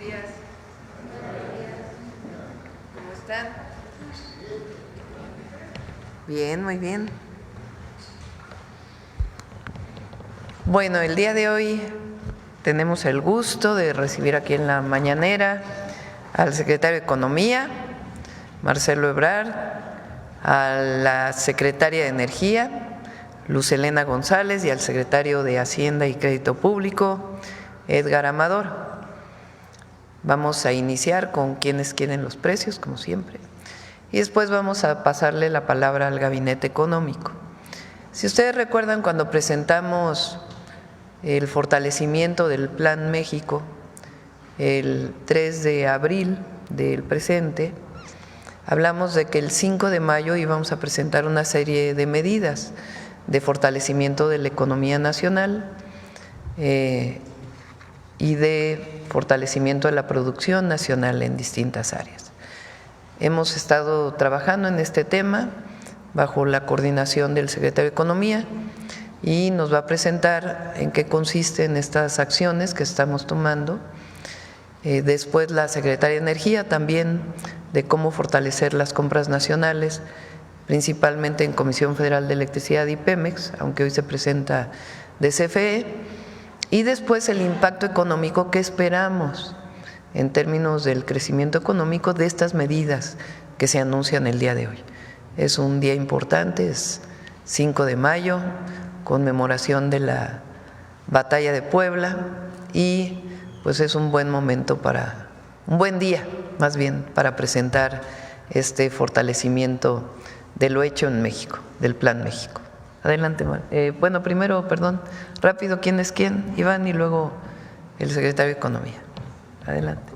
días. ¿Cómo están? Bien, muy bien. Bueno, el día de hoy tenemos el gusto de recibir aquí en la mañanera al secretario de Economía, Marcelo Ebrard, a la secretaria de Energía, Luz Helena González, y al secretario de Hacienda y Crédito Público, Edgar Amador. Vamos a iniciar con quienes quieren los precios, como siempre, y después vamos a pasarle la palabra al Gabinete Económico. Si ustedes recuerdan, cuando presentamos el fortalecimiento del Plan México el 3 de abril del presente, hablamos de que el 5 de mayo íbamos a presentar una serie de medidas de fortalecimiento de la economía nacional y de fortalecimiento de la producción nacional en distintas áreas. Hemos estado trabajando en este tema bajo la coordinación del secretario de Economía y nos va a presentar en qué consisten estas acciones que estamos tomando. Después la secretaria de Energía también de cómo fortalecer las compras nacionales, principalmente en Comisión Federal de Electricidad y Pemex, aunque hoy se presenta de CFE, y después el impacto económico que esperamos en términos del crecimiento económico de estas medidas que se anuncian el día de hoy. Es un día importante, es 5 de mayo, conmemoración de la Batalla de Puebla y pues es un buen momento un buen día más bien para presentar este fortalecimiento de lo hecho en México, del Plan México. Adelante, bueno, primero, perdón, rápido, ¿quién es quién? Iván y luego el secretario de Economía. Adelante.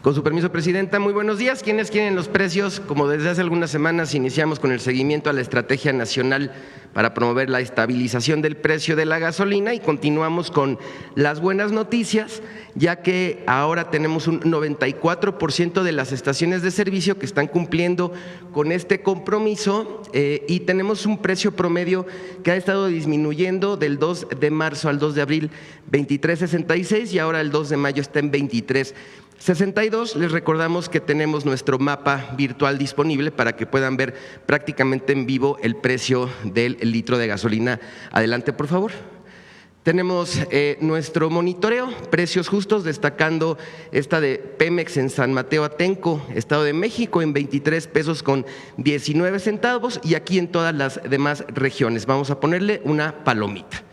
Con su permiso, Presidenta. Muy buenos días. ¿Quiénes quieren los precios? Como desde hace algunas semanas iniciamos con el seguimiento a la Estrategia Nacional para promover la estabilización del precio de la gasolina y continuamos con las buenas noticias, ya que ahora tenemos un 94% de las estaciones de servicio que están cumpliendo con este compromiso y tenemos un precio promedio que ha estado disminuyendo del 2 de marzo al 2 de abril 23.66 y ahora el 2 de mayo está en 23.62. Les recordamos que tenemos nuestro mapa virtual disponible para que puedan ver prácticamente en vivo el precio del litro de gasolina. Adelante, por favor. Tenemos nuestro monitoreo, precios justos, destacando esta de Pemex en San Mateo Atenco, Estado de México, en 23 pesos con 19 centavos y aquí en todas las demás regiones. Vamos a ponerle una palomita.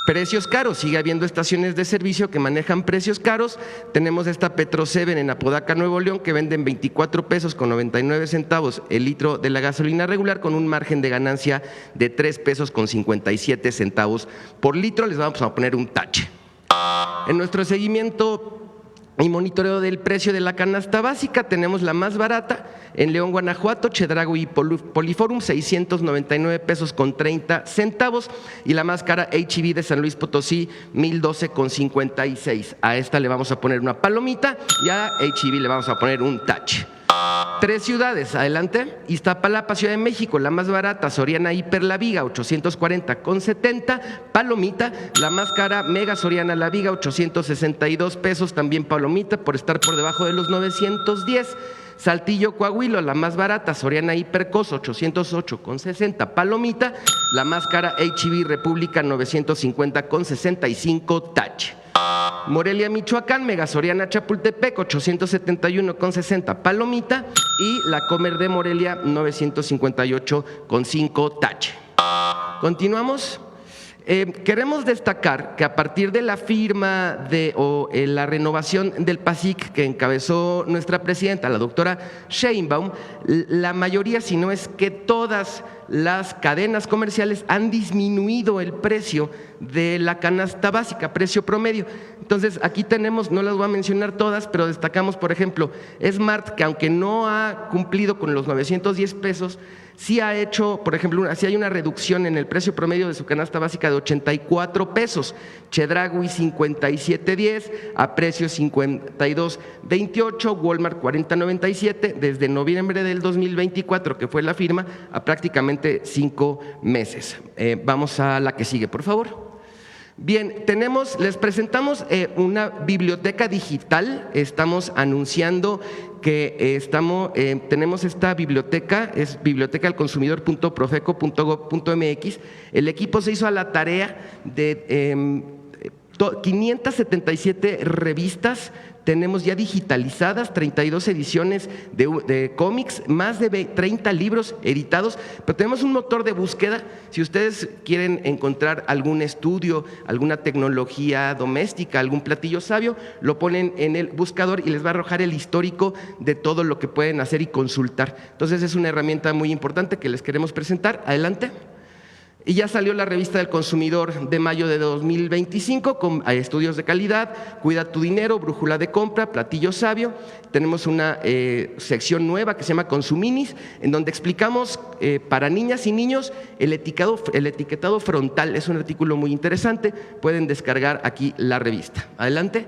Precios caros, sigue habiendo estaciones de servicio que manejan precios caros. Tenemos esta Petro-7 en Apodaca, Nuevo León, que venden 24 pesos con 99 centavos el litro de la gasolina regular con un margen de ganancia de 3 pesos con 57 centavos por litro. Les vamos a poner un tache. En nuestro seguimiento y monitoreo del precio de la canasta básica, tenemos la más barata en León, Guanajuato, Chedraui y Poliforum, 699 pesos con 30 centavos y la más cara H-E-B de San Luis Potosí, 1012 con 56. A esta le vamos a poner una palomita y a H-E-B le vamos a poner un tache. Tres ciudades, adelante. Iztapalapa, Ciudad de México, la más barata, Soriana Hiper La Viga, 840 con 70, palomita. La más cara, Mega Soriana La Viga, 862 pesos, también palomita, por estar por debajo de los 910. Saltillo, Coahuila, la más barata, Soriana Hipercos, 808 con 60, palomita. La más cara, H-E-B República, 950 con 65, tache. Morelia, Michoacán, Mega Soriana Chapultepec, 871 con 60, palomita. Y la Comer de Morelia, 958 con 5, tache. Continuamos. Queremos destacar que a partir de la firma la renovación del PASIC que encabezó nuestra presidenta, la doctora Sheinbaum, la mayoría, si no es que todas las cadenas comerciales han disminuido el precio de la canasta básica, precio promedio. Entonces, aquí tenemos, no las voy a mencionar todas, pero destacamos, por ejemplo, Smart, que aunque no ha cumplido con los 910 pesos, sí ha hecho, por ejemplo, sí hay una reducción en el precio promedio de su canasta básica de 84 pesos. Chedraui 57.10 a precio 52.28, Walmart 40.97 desde noviembre del 2024, que fue la firma, a prácticamente 5 meses. Vamos a la que sigue, por favor. Bien, les presentamos una biblioteca digital. Estamos anunciando que tenemos esta biblioteca, es bibliotecadelconsumidor.profeco.gov.mx. El equipo se hizo a la tarea de 577 revistas tenemos ya digitalizadas 32 ediciones de cómics, más de 30 libros editados, pero tenemos un motor de búsqueda. Si ustedes quieren encontrar algún estudio, alguna tecnología doméstica, algún platillo sabio, lo ponen en el buscador y les va a arrojar el histórico de todo lo que pueden hacer y consultar. Entonces es una herramienta muy importante que les queremos presentar. Adelante. Y ya salió la revista del consumidor de mayo de 2025 con estudios de calidad, Cuida tu dinero, Brújula de compra, Platillo sabio. Tenemos una sección nueva que se llama Consuminis, en donde explicamos para niñas y niños el etiquetado frontal. Es un artículo muy interesante, pueden descargar aquí la revista. Adelante.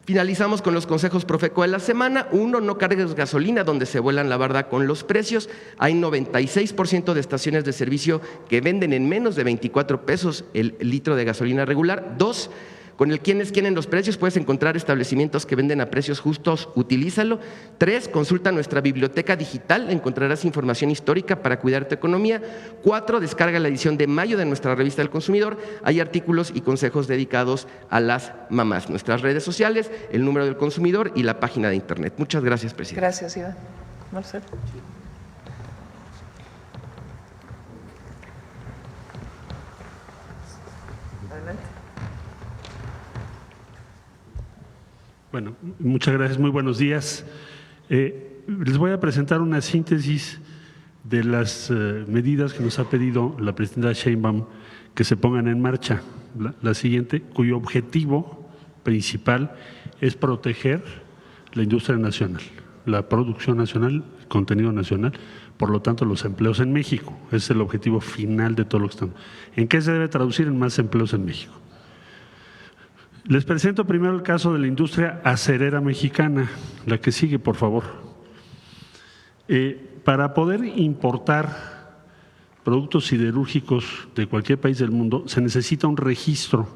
Finalizamos con los consejos Profeco de la semana. 1, no cargues gasolina donde se vuelan la barda con los precios. Hay 96% de estaciones de servicio que venden en menos de 24 pesos el litro de gasolina regular. 2, con el quienes quieren los precios puedes encontrar establecimientos que venden a precios justos, utilízalo. 3, consulta nuestra biblioteca digital, encontrarás información histórica para cuidar tu economía. 4, descarga la edición de mayo de nuestra revista del consumidor, hay artículos y consejos dedicados a las mamás. Nuestras redes sociales, el número del consumidor y la página de internet. Muchas gracias, presidente. Gracias, Iván. Marcelo. Adelante. Bueno, muchas gracias, muy buenos días. Les voy a presentar una síntesis de las medidas que nos ha pedido la presidenta Sheinbaum que se pongan en marcha. La siguiente, cuyo objetivo principal es proteger la industria nacional, la producción nacional, el contenido nacional, por lo tanto los empleos en México. Ese es el objetivo final de todo lo que estamos. ¿En qué se debe traducir? En más empleos en México. Les presento primero el caso de la industria acerera mexicana, la que sigue, por favor. Para poder importar productos siderúrgicos de cualquier país del mundo se necesita un registro.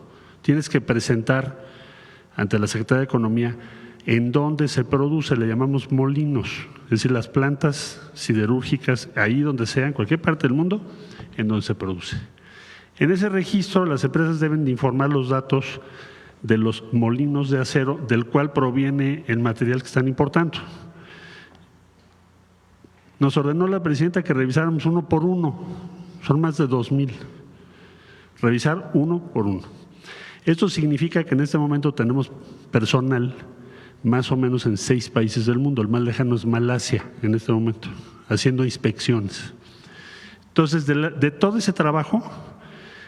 Tienes que presentar ante la Secretaría de Economía en dónde se produce, le llamamos molinos, es decir, las plantas siderúrgicas, ahí donde sea, en cualquier parte del mundo, en donde se produce. En ese registro las empresas deben de informar los datos de los molinos de acero del cual proviene el material que están importando. Nos ordenó la presidenta que revisáramos uno por uno, son más de 2,000, revisar uno por uno. Esto significa que en este momento tenemos personal más o menos en 6 países del mundo, el más lejano es Malasia en este momento, haciendo inspecciones. Entonces, de todo ese trabajo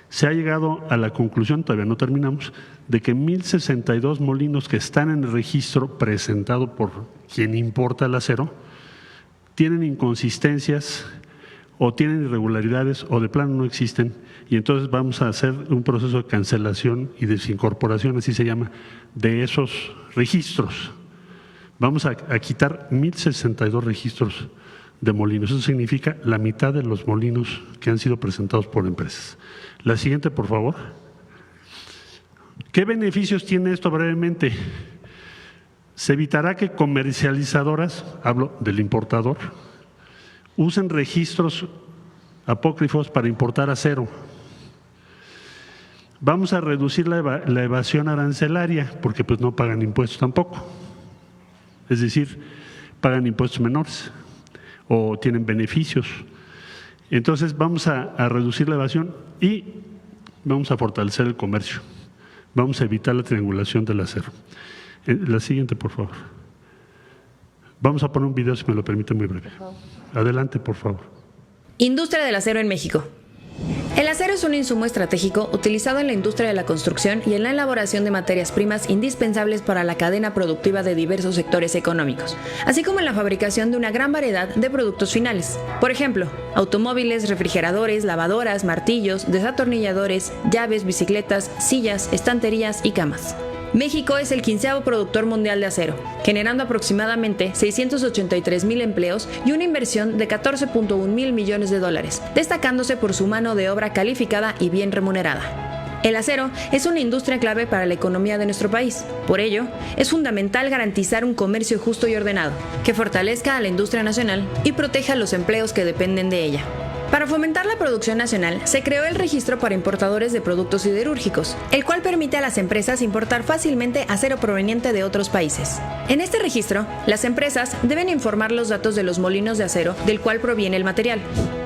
se ha llegado a la conclusión, todavía no terminamos, de que 1,062 molinos que están en el registro presentado por quien importa el acero tienen inconsistencias o tienen irregularidades o de plano no existen, y entonces vamos a hacer un proceso de cancelación y desincorporación, así se llama, de esos registros. Vamos a quitar 1,062 registros de molinos. Eso significa la mitad de los molinos que han sido presentados por empresas. La siguiente, por favor. ¿Qué beneficios tiene esto brevemente? Se evitará que comercializadoras, hablo del importador, usen registros apócrifos para importar acero. Vamos a reducir la evasión arancelaria porque pues no pagan impuestos tampoco. Es decir, pagan impuestos menores o tienen beneficios. Entonces vamos a reducir la evasión y vamos a fortalecer el comercio. Vamos a evitar la triangulación del acero. La siguiente, por favor. Vamos a poner un video, si me lo permite, muy breve. Adelante, por favor. Industria del acero en México. El acero es un insumo estratégico utilizado en la industria de la construcción y en la elaboración de materias primas indispensables para la cadena productiva de diversos sectores económicos, así como en la fabricación de una gran variedad de productos finales. Por ejemplo, automóviles, refrigeradores, lavadoras, martillos, desatornilladores, llaves, bicicletas, sillas, estanterías y camas. México es el 15º productor mundial de acero, generando aproximadamente 683,000 empleos y una inversión de 14.1 mil millones de dólares, destacándose por su mano de obra calificada y bien remunerada. El acero es una industria clave para la economía de nuestro país. Por ello, es fundamental garantizar un comercio justo y ordenado, que fortalezca a la industria nacional y proteja los empleos que dependen de ella. Para fomentar la producción nacional, se creó el registro para importadores de productos siderúrgicos, el cual permite a las empresas importar fácilmente acero proveniente de otros países. En este registro, las empresas deben informar los datos de los molinos de acero del cual proviene el material.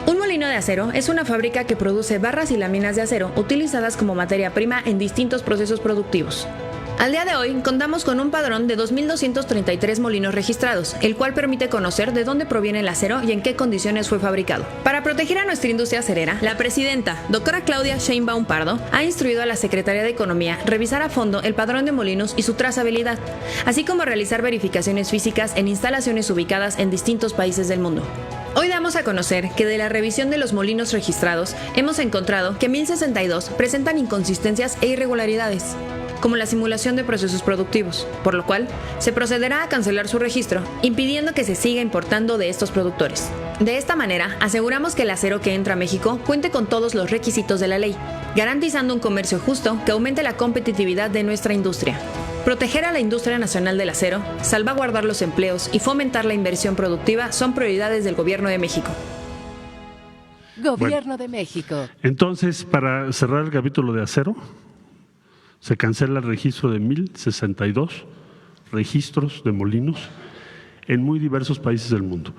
Un molino de acero es una fábrica que produce barras y láminas de acero utilizadas como materia prima en distintos procesos productivos. Al día de hoy, contamos con un padrón de 2.233 molinos registrados, el cual permite conocer de dónde proviene el acero y en qué condiciones fue fabricado. Para proteger a nuestra industria acerera, la presidenta, doctora Claudia Sheinbaum Pardo, ha instruido a la Secretaría de Economía revisar a fondo el padrón de molinos y su trazabilidad, así como realizar verificaciones físicas en instalaciones ubicadas en distintos países del mundo. Hoy damos a conocer que de la revisión de los molinos registrados, hemos encontrado que 1.062 presentan inconsistencias e irregularidades, como la simulación de procesos productivos, por lo cual se procederá a cancelar su registro, impidiendo que se siga importando de estos productores. De esta manera, aseguramos que el acero que entra a México cuente con todos los requisitos de la ley, garantizando un comercio justo que aumente la competitividad de nuestra industria. Proteger a la industria nacional del acero, salvaguardar los empleos y fomentar la inversión productiva son prioridades del Gobierno de México. Gobierno de México. Entonces, para cerrar el capítulo de acero, se cancela el registro de 1.062 registros de molinos en muy diversos países del mundo.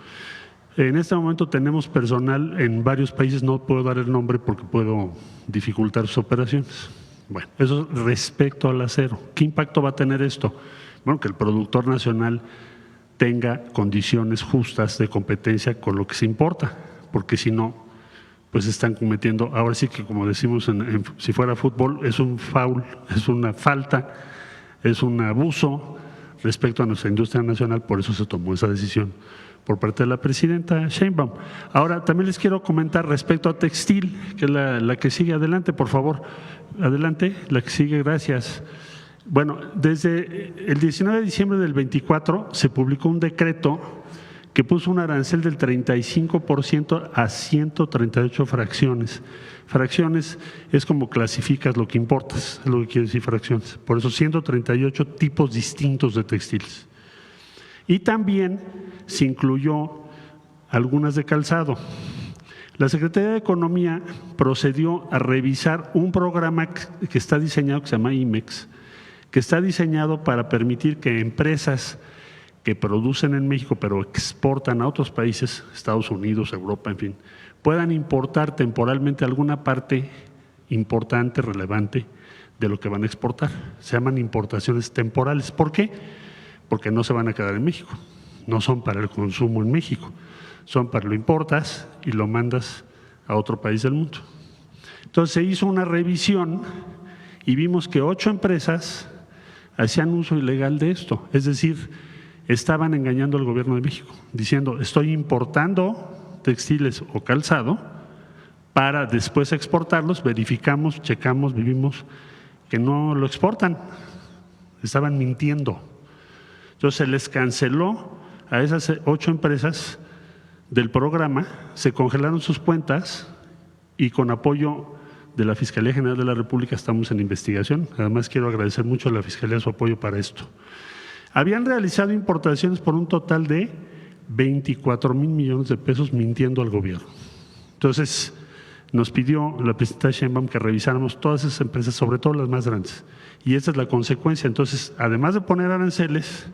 En este momento tenemos personal en varios países, no puedo dar el nombre porque puedo dificultar sus operaciones. Bueno, eso respecto al acero. ¿Qué impacto va a tener esto? Bueno, que el productor nacional tenga condiciones justas de competencia con lo que se importa, porque si no, pues están cometiendo, ahora sí que como decimos si fuera fútbol, es un foul, es una falta, es un abuso respecto a nuestra industria nacional, por eso se tomó esa decisión por parte de la presidenta Sheinbaum. Ahora, también les quiero comentar respecto a textil, que es la que sigue. Adelante, por favor. Adelante, la que sigue, gracias. Bueno, desde el 19 de diciembre del 24 se publicó un decreto que puso un arancel del 35% a 138 fracciones. Fracciones es como clasificas lo que importas, es lo que quiere decir fracciones. Por eso 138 tipos distintos de textiles. Y también se incluyó algunas de calzado. La Secretaría de Economía procedió a revisar un programa que está diseñado, que se llama IMEX, que está diseñado para permitir que empresas que producen en México pero exportan a otros países, Estados Unidos, Europa, en fin, puedan importar temporalmente alguna parte importante, relevante de lo que van a exportar. Se llaman importaciones temporales. ¿Por qué? Porque no se van a quedar en México, no son para el consumo en México, son para lo importas y lo mandas a otro país del mundo. Entonces se hizo una revisión y vimos que 8 empresas hacían uso ilegal de esto, es decir, estaban engañando al Gobierno de México, diciendo estoy importando textiles o calzado para después exportarlos, verificamos, checamos, vivimos que no lo exportan, estaban mintiendo. Entonces se les canceló a esas 8 empresas del programa, se congelaron sus cuentas y con apoyo de la Fiscalía General de la República estamos en investigación. Además quiero agradecer mucho a la Fiscalía su apoyo para esto. Habían realizado importaciones por un total de 24,000 millones de pesos mintiendo al gobierno. Entonces nos pidió la presidenta Sheinbaum que revisáramos todas esas empresas, sobre todo las más grandes. Y esa es la consecuencia. Entonces, además de poner aranceles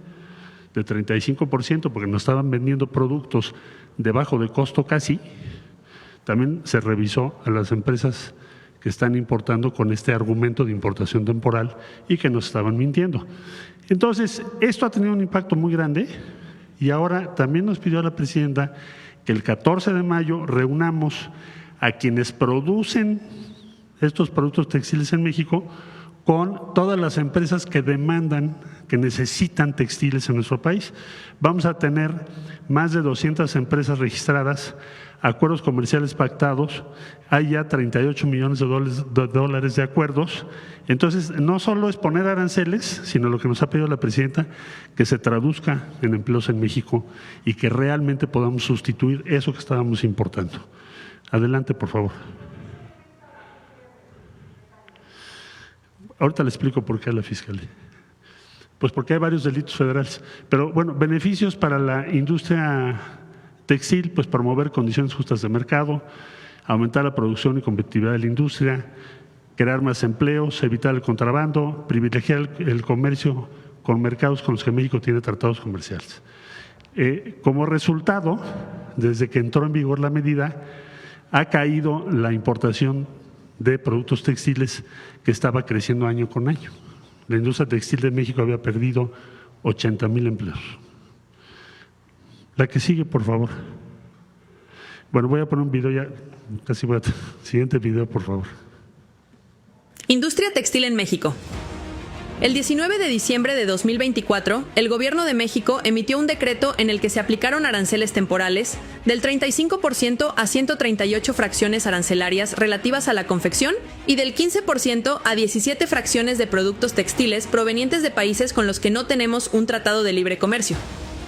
de 35%, porque nos estaban vendiendo productos debajo de costo casi, también se revisó a las empresas que están importando con este argumento de importación temporal y que nos estaban mintiendo. Entonces, esto ha tenido un impacto muy grande y ahora también nos pidió a la presidenta que el 14 de mayo reunamos a quienes producen estos productos textiles en México con todas las empresas que demandan, que necesitan textiles en nuestro país. Vamos a tener más de 200 empresas registradas, acuerdos comerciales pactados, hay ya 38 millones de dólares de acuerdos. Entonces, no solo es poner aranceles, sino lo que nos ha pedido la presidenta, que se traduzca en empleos en México y que realmente podamos sustituir eso que estábamos importando. Adelante, por favor. Ahorita le explico por qué a la Fiscalía. Pues porque hay varios delitos federales. Pero bueno, beneficios para la industria Textil, pues promover condiciones justas de mercado, aumentar la producción y competitividad de la industria, crear más empleos, evitar el contrabando, privilegiar el comercio con mercados con los que México tiene tratados comerciales. Como resultado, desde que entró en vigor la medida, ha caído la importación de productos textiles que estaba creciendo año con año. La industria textil de México había perdido 80,000 empleos. La que sigue, por favor. Bueno, voy a poner un video ya, casi voy a… Siguiente video, por favor. Industria textil en México. El 19 de diciembre de 2024, el Gobierno de México emitió un decreto en el que se aplicaron aranceles temporales del 35% a 138 fracciones arancelarias relativas a la confección y del 15% a 17 fracciones de productos textiles provenientes de países con los que no tenemos un tratado de libre comercio.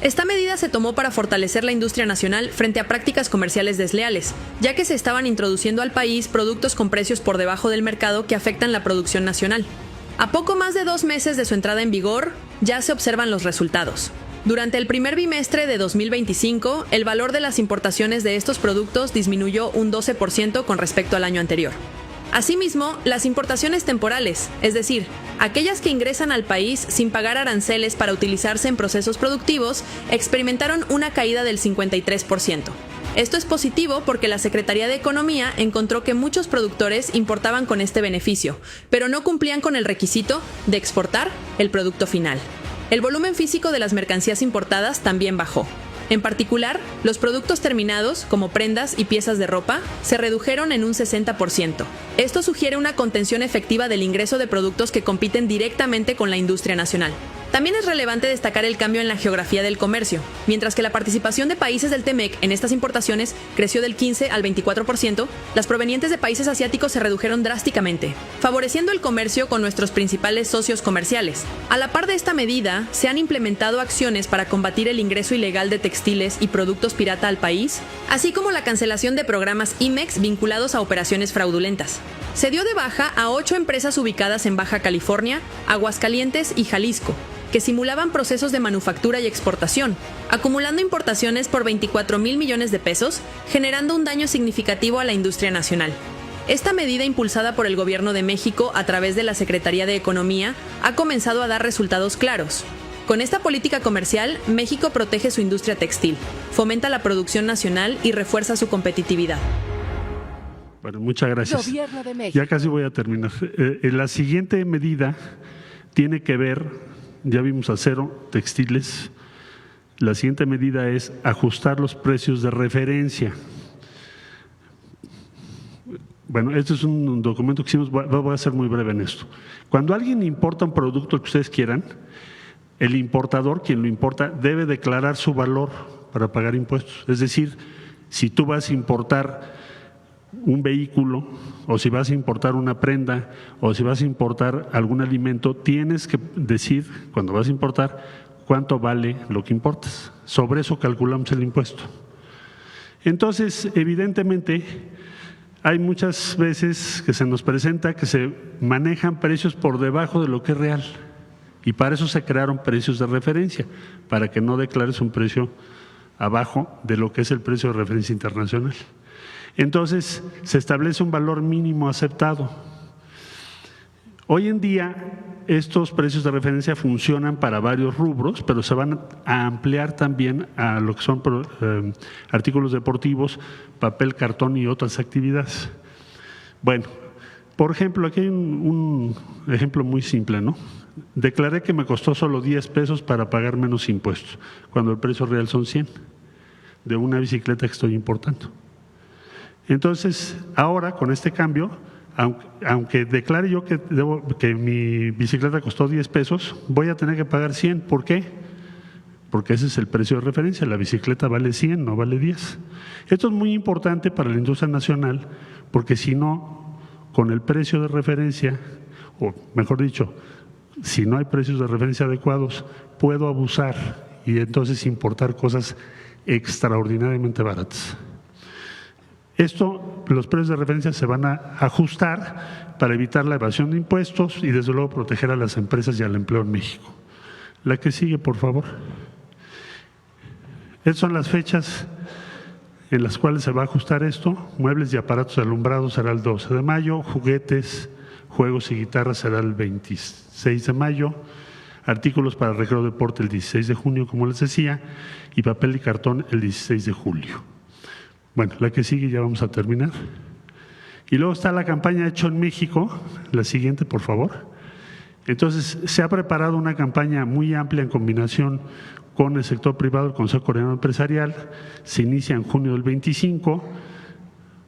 Esta medida se tomó para fortalecer la industria nacional frente a prácticas comerciales desleales, ya que se estaban introduciendo al país productos con precios por debajo del mercado que afectan la producción nacional. A poco más de 2 meses de su entrada en vigor, ya se observan los resultados. Durante el primer bimestre de 2025, el valor de las importaciones de estos productos disminuyó un 12% con respecto al año anterior. Asimismo, las importaciones temporales, es decir, aquellas que ingresan al país sin pagar aranceles para utilizarse en procesos productivos, experimentaron una caída del 53%. Esto es positivo porque la Secretaría de Economía encontró que muchos productores importaban con este beneficio, pero no cumplían con el requisito de exportar el producto final. El volumen físico de las mercancías importadas también bajó. En particular, los productos terminados, como prendas y piezas de ropa, se redujeron en un 60%. Esto sugiere una contención efectiva del ingreso de productos que compiten directamente con la industria nacional. También es relevante destacar el cambio en la geografía del comercio. Mientras que la participación de países del TEMEC en estas importaciones creció del 15 al 24%, las provenientes de países asiáticos se redujeron drásticamente, favoreciendo el comercio con nuestros principales socios comerciales. A la par de esta medida, se han implementado acciones para combatir el ingreso ilegal de textiles y productos pirata al país, así como la cancelación de programas IMEX vinculados a operaciones fraudulentas. Se dio de baja a 8 empresas ubicadas en Baja California, Aguascalientes y Jalisco, que simulaban procesos de manufactura y exportación, acumulando importaciones por 24,000 millones de pesos, generando un daño significativo a la industria nacional. Esta medida, impulsada por el Gobierno de México a través de la Secretaría de Economía, ha comenzado a dar resultados claros. Con esta política comercial, México protege su industria textil, fomenta la producción nacional y refuerza su competitividad. Bueno, muchas gracias. Gobierno de México. Ya casi voy a terminar. La siguiente medida tiene que ver… Ya vimos acero, textiles. La siguiente medida es ajustar los precios de referencia. Bueno, este es un documento que hicimos, voy a ser muy breve en esto. Cuando alguien importa un producto que ustedes quieran, el importador, quien lo importa, debe declarar su valor para pagar impuestos. Es decir, si tú vas a importar un vehículo, o si vas a importar una prenda, o si vas a importar algún alimento, tienes que decir, cuando vas a importar, cuánto vale lo que importas. Sobre eso calculamos el impuesto. Entonces, evidentemente, hay muchas veces que se nos presenta que se manejan precios por debajo de lo que es real. Y para eso se crearon precios de referencia, para que no declares un precio abajo de lo que es el precio de referencia internacional. Entonces, se establece un valor mínimo aceptado. Hoy en día, estos precios de referencia funcionan para varios rubros, pero se van a ampliar también a lo que son artículos deportivos, papel, cartón y otras actividades. Bueno, por ejemplo, aquí hay un ejemplo muy simple, ¿no? Declaré que me costó solo 10 pesos para pagar menos impuestos, cuando el precio real son 100, de una bicicleta que estoy importando. Entonces, ahora con este cambio, aunque declare yo que mi bicicleta costó 10 pesos, voy a tener que pagar 100. ¿Por qué? Porque ese es el precio de referencia. La bicicleta vale 100, no vale 10. Esto es muy importante para la industria nacional, porque si no, con el precio de referencia, o mejor dicho, si no hay precios de referencia adecuados, puedo abusar y entonces importar cosas extraordinariamente baratas. Los precios de referencia se van a ajustar para evitar la evasión de impuestos y desde luego proteger a las empresas y al empleo en México. La que sigue, por favor. Estas son las fechas en las cuales se va a ajustar esto. Muebles y aparatos de alumbrado será el 12 de mayo, juguetes, juegos y guitarras será el 26 de mayo, artículos para recreo deporte el 16 de junio, como les decía, y papel y cartón el 16 de julio. Bueno, la que sigue ya vamos a terminar. Y luego está la campaña Hecho en México, la siguiente, por favor. Entonces, se ha preparado una campaña muy amplia en combinación con el sector privado, el Consejo Coordinador Empresarial. Se inicia en junio del 25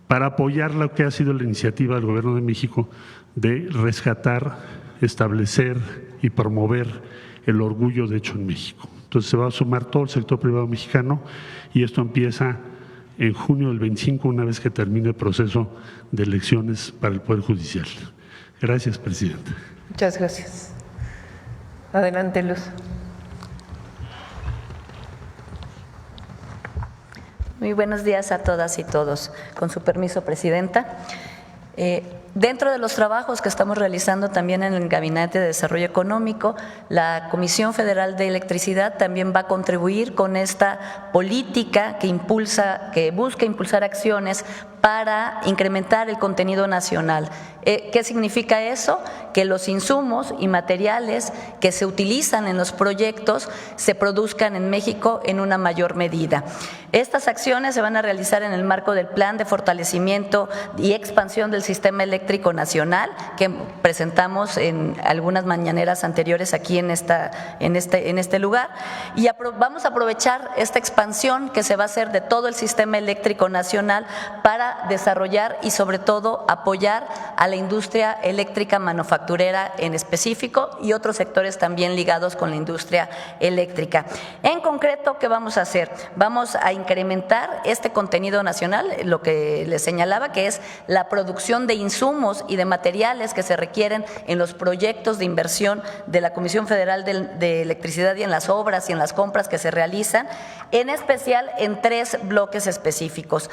para apoyar lo que ha sido la iniciativa del Gobierno de México de rescatar, establecer y promover el orgullo de Hecho en México. Entonces, se va a sumar todo el sector privado mexicano y esto empieza en junio del 25, una vez que termine el proceso de elecciones para el Poder Judicial. Gracias, presidenta. Muchas gracias. Adelante, Luz. Muy buenos días a todas y todos. Con su permiso, presidenta. Dentro de los trabajos que estamos realizando también en el Gabinete de Desarrollo Económico, la Comisión Federal de Electricidad también va a contribuir con esta política que busca impulsar acciones para incrementar el contenido nacional. ¿Qué significa eso? Que los insumos y materiales que se utilizan en los proyectos se produzcan en México en una mayor medida. Estas acciones se van a realizar en el marco del Plan de Fortalecimiento y Expansión del Sistema Eléctrico Nacional, que presentamos en algunas mañaneras anteriores aquí en este lugar. Y vamos a aprovechar esta expansión que se va a hacer de todo el sistema eléctrico nacional para desarrollar y sobre todo apoyar a la industria eléctrica manufacturera en específico y otros sectores también ligados con la industria eléctrica. En concreto, ¿qué vamos a hacer? Vamos a incrementar este contenido nacional, lo que les señalaba, que es la producción de insumos y de materiales que se requieren en los proyectos de inversión de la Comisión Federal de Electricidad y en las obras y en las compras que se realizan, en especial en 3 bloques específicos.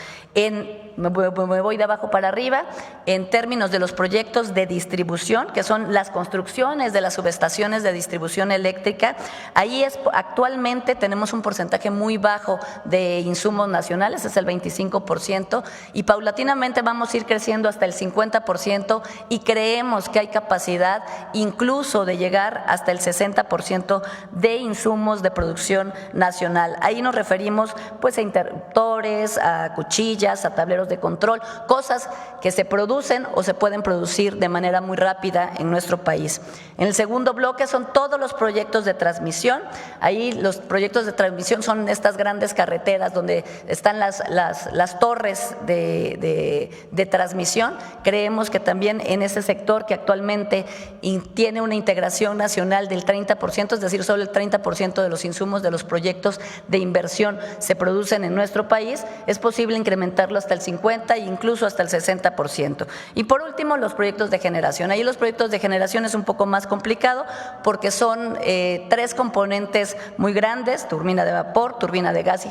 Me voy de abajo para arriba. En términos de los proyectos de distribución, que son las construcciones de las subestaciones de distribución eléctrica, ahí actualmente tenemos un porcentaje muy bajo de insumos nacionales, es el 25%, y paulatinamente vamos a ir creciendo hasta el 50% y creemos que hay capacidad incluso de llegar hasta el 60% de insumos de producción nacional. Ahí nos referimos pues a interruptores, a cuchillas, a tableros de control, cosas que se producen o se pueden producir de manera muy rápida en nuestro país. En el segundo bloque son todos los proyectos de transmisión. Ahí los proyectos de transmisión son estas grandes carreteras donde están las torres de transmisión. Creemos que también en ese sector que actualmente tiene una integración nacional del 30%, es decir, solo el 30% de los insumos de los proyectos de inversión se producen en nuestro país, es posible incrementarlo hasta el 50% e incluso hasta el 60%. Y por último, los proyectos de generación. Ahí los proyectos de generación es un poco más complicado porque son 3 componentes muy grandes: turbina de vapor, turbina de gas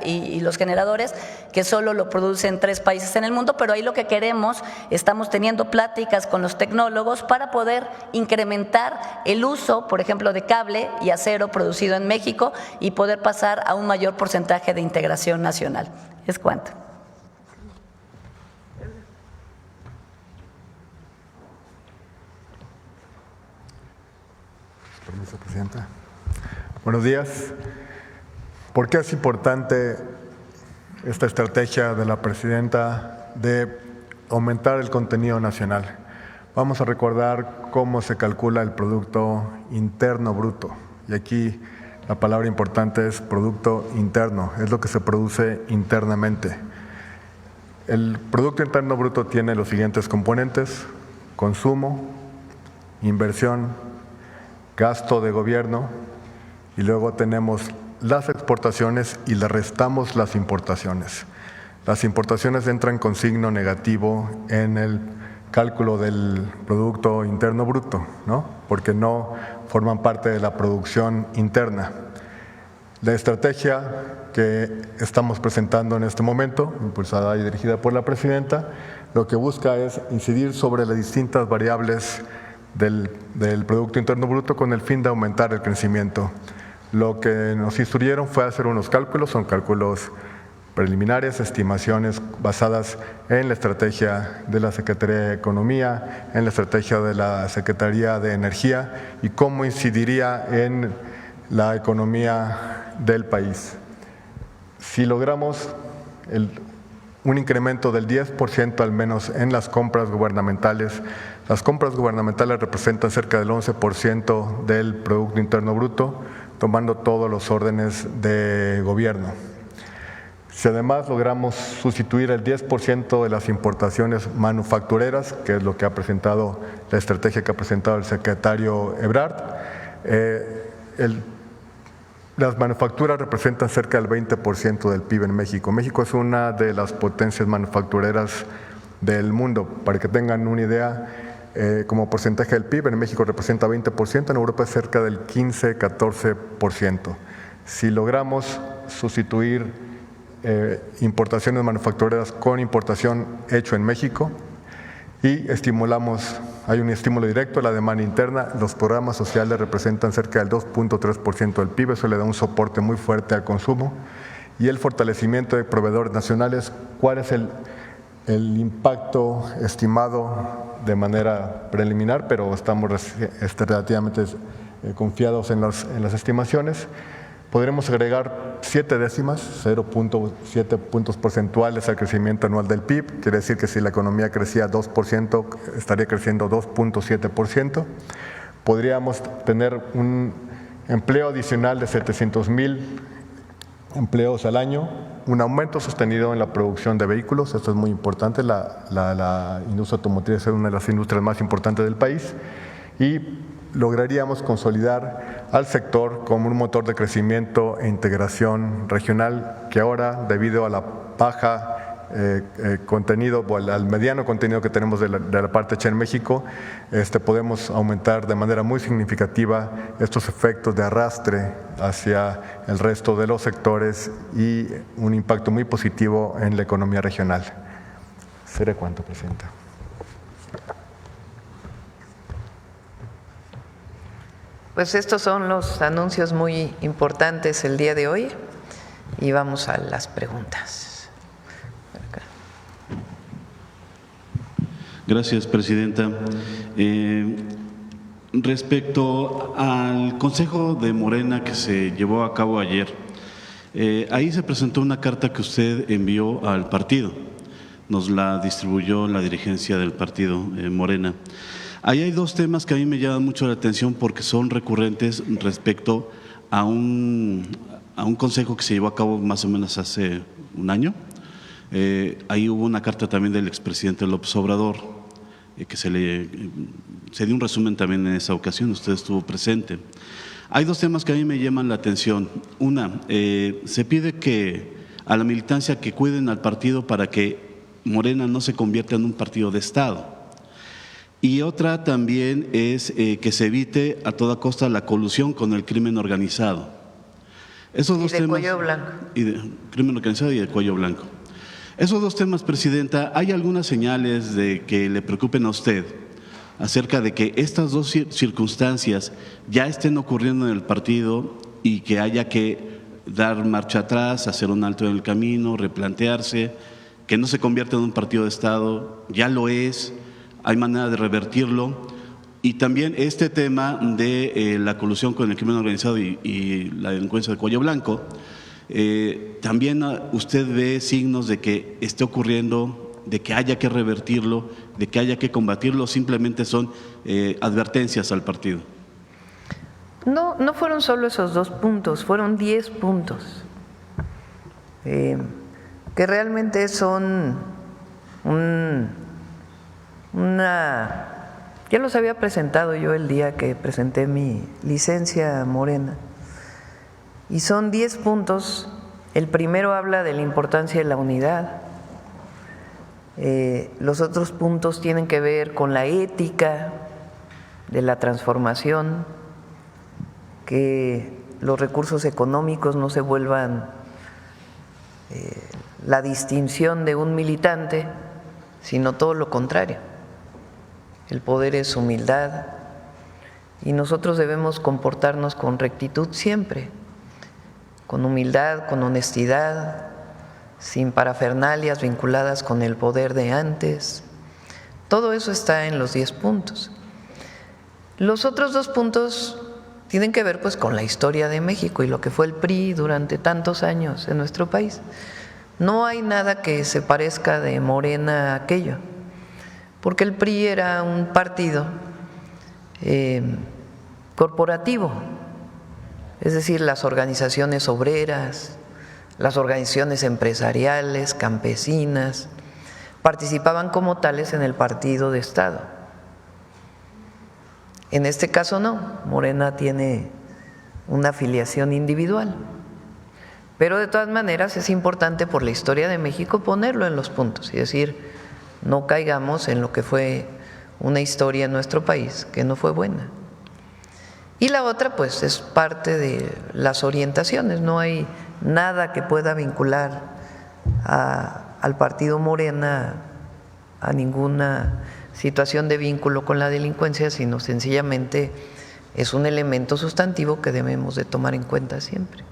y los generadores, que solo lo producen 3 países en el mundo, pero ahí lo que queremos, estamos teniendo pláticas con los tecnólogos para poder incrementar el uso, por ejemplo, de cable y acero producido en México y poder pasar a un mayor porcentaje de integración nacional. Es cuanto. Permiso, presidenta. Buenos días. ¿Por qué es importante esta estrategia de la presidenta de aumentar el contenido nacional? Vamos a recordar cómo se calcula el Producto Interno Bruto. Y aquí la palabra importante es Producto Interno, es lo que se produce internamente. El Producto Interno Bruto tiene los siguientes componentes: consumo, inversión, gasto de gobierno, y luego tenemos las exportaciones y le restamos las importaciones. Las importaciones entran con signo negativo en el cálculo del Producto Interno Bruto, ¿no? Porque no forman parte de la producción interna. La estrategia que estamos presentando en este momento, impulsada y dirigida por la presidenta, lo que busca es incidir sobre las distintas variables del Producto Interno Bruto con el fin de aumentar el crecimiento. Lo que nos instruyeron fue hacer unos cálculos, son cálculos preliminares, estimaciones basadas en la estrategia de la Secretaría de Economía, en la estrategia de la Secretaría de Energía y cómo incidiría en la economía del país. Si logramos un incremento del 10% al menos en las compras gubernamentales representan cerca del 11% del Producto Interno Bruto, tomando todos los órdenes de gobierno. Si además logramos sustituir el 10% de las importaciones manufactureras, que es lo que ha presentado, la estrategia que ha presentado el secretario Ebrard, las manufacturas representan cerca del 20% del PIB en México. México es una de las potencias manufactureras del mundo. Para que tengan una idea, como porcentaje del PIB, en México representa 20%, en Europa es cerca del 15-14%. Si logramos sustituir importaciones manufactureras con importación hecho en México y estimulamos, hay un estímulo directo a la demanda interna, los programas sociales representan cerca del 2.3% del PIB, eso le da un soporte muy fuerte al consumo, y el fortalecimiento de proveedores nacionales. ¿Cuál es el impacto estimado de manera preliminar? Pero estamos relativamente confiados en las estimaciones. Podremos agregar 7 décimas, 0.7 puntos porcentuales al crecimiento anual del PIB. Quiere decir que si la economía crecía 2%, estaría creciendo 2.7%. Podríamos tener un empleo adicional de 700,000 empleos al año, un aumento sostenido en la producción de vehículos. Esto es muy importante. La industria automotriz es una de las industrias más importantes del país y lograríamos consolidar al sector como un motor de crecimiento e integración regional que ahora, debido a la baja contenido o al mediano contenido que tenemos de la parte hecha en México, podemos aumentar de manera muy significativa estos efectos de arrastre hacia el resto de los sectores y un impacto muy positivo en la economía regional. ¿Seré cuánto, Presidenta? Pues estos son los anuncios muy importantes el día de hoy y vamos a las preguntas. Gracias, Presidenta. Respecto al Consejo de Morena que se llevó a cabo ayer, ahí se presentó una carta que usted envió al partido, nos la distribuyó la dirigencia del partido Morena. Ahí hay dos temas que a mí me llaman mucho la atención porque son recurrentes respecto a un consejo que se llevó a cabo más o menos hace un año. Ahí hubo una carta también del expresidente López Obrador, que se dio un resumen también en esa ocasión, usted estuvo presente. Hay dos temas que a mí me llaman la atención. Una, se pide que a la militancia que cuiden al partido para que Morena no se convierta en un partido de Estado. Y otra también es que se evite a toda costa la colusión con el crimen organizado. Esos dos temas, cuello blanco. Crimen organizado y de cuello blanco. Esos dos temas, Presidenta, ¿hay algunas señales de que le preocupen a usted acerca de que estas dos circunstancias ya estén ocurriendo en el partido y que haya que dar marcha atrás, hacer un alto en el camino, replantearse, que no se convierta en un partido de Estado? Ya lo es. Hay manera de revertirlo. Y también este tema de la colusión con el crimen organizado y la delincuencia de cuello blanco, también usted ve signos de que esté ocurriendo, de que haya que revertirlo, de que haya que combatirlo, simplemente son advertencias al partido. No fueron solo esos 2 puntos, fueron 10 puntos, que realmente son ya los había presentado yo el día que presenté mi licencia Morena, y son 10 puntos. El primero habla de la importancia de la unidad, los otros puntos tienen que ver con la ética de la transformación, que los recursos económicos no se vuelvan la distinción de un militante, sino todo lo contrario. El poder es humildad y nosotros debemos comportarnos con rectitud siempre, con humildad, con honestidad, sin parafernalias vinculadas con el poder de antes. Todo eso está en los 10 puntos. Los otros 2 puntos tienen que ver pues con la historia de México y lo que fue el PRI durante tantos años en nuestro país. No hay nada que se parezca de Morena a aquello, porque el PRI era un partido corporativo, es decir, las organizaciones obreras, las organizaciones empresariales, campesinas, participaban como tales en el partido de Estado. En este caso no, Morena tiene una afiliación individual, pero de todas maneras es importante por la historia de México ponerlo en los puntos y decir, no caigamos en lo que fue una historia en nuestro país que no fue buena. Y la otra pues es parte de las orientaciones, no hay nada que pueda vincular al partido Morena a ninguna situación de vínculo con la delincuencia, sino sencillamente es un elemento sustantivo que debemos de tomar en cuenta siempre.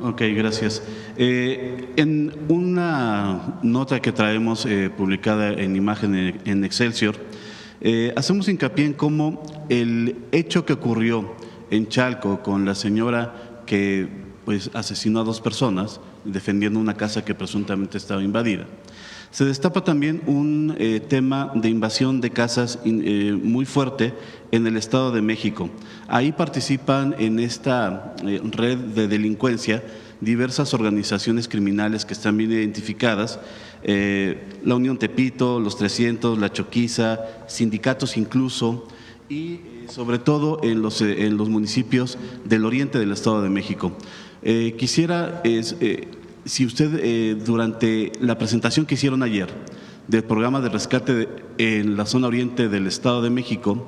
Ok, gracias. En una nota que traemos publicada en imagen en Excelsior, hacemos hincapié en cómo el hecho que ocurrió en Chalco con la señora que pues asesinó a 2 personas defendiendo una casa que presuntamente estaba invadida. Se destapa también un tema de invasión de casas muy fuerte en el Estado de México. Ahí participan en esta red de delincuencia diversas organizaciones criminales que están bien identificadas, la Unión Tepito, los 300, la Choquiza, sindicatos incluso, y sobre todo en los municipios del oriente del Estado de México. Quisiera… si usted durante la presentación que hicieron ayer del programa de rescate en la zona oriente del Estado de México,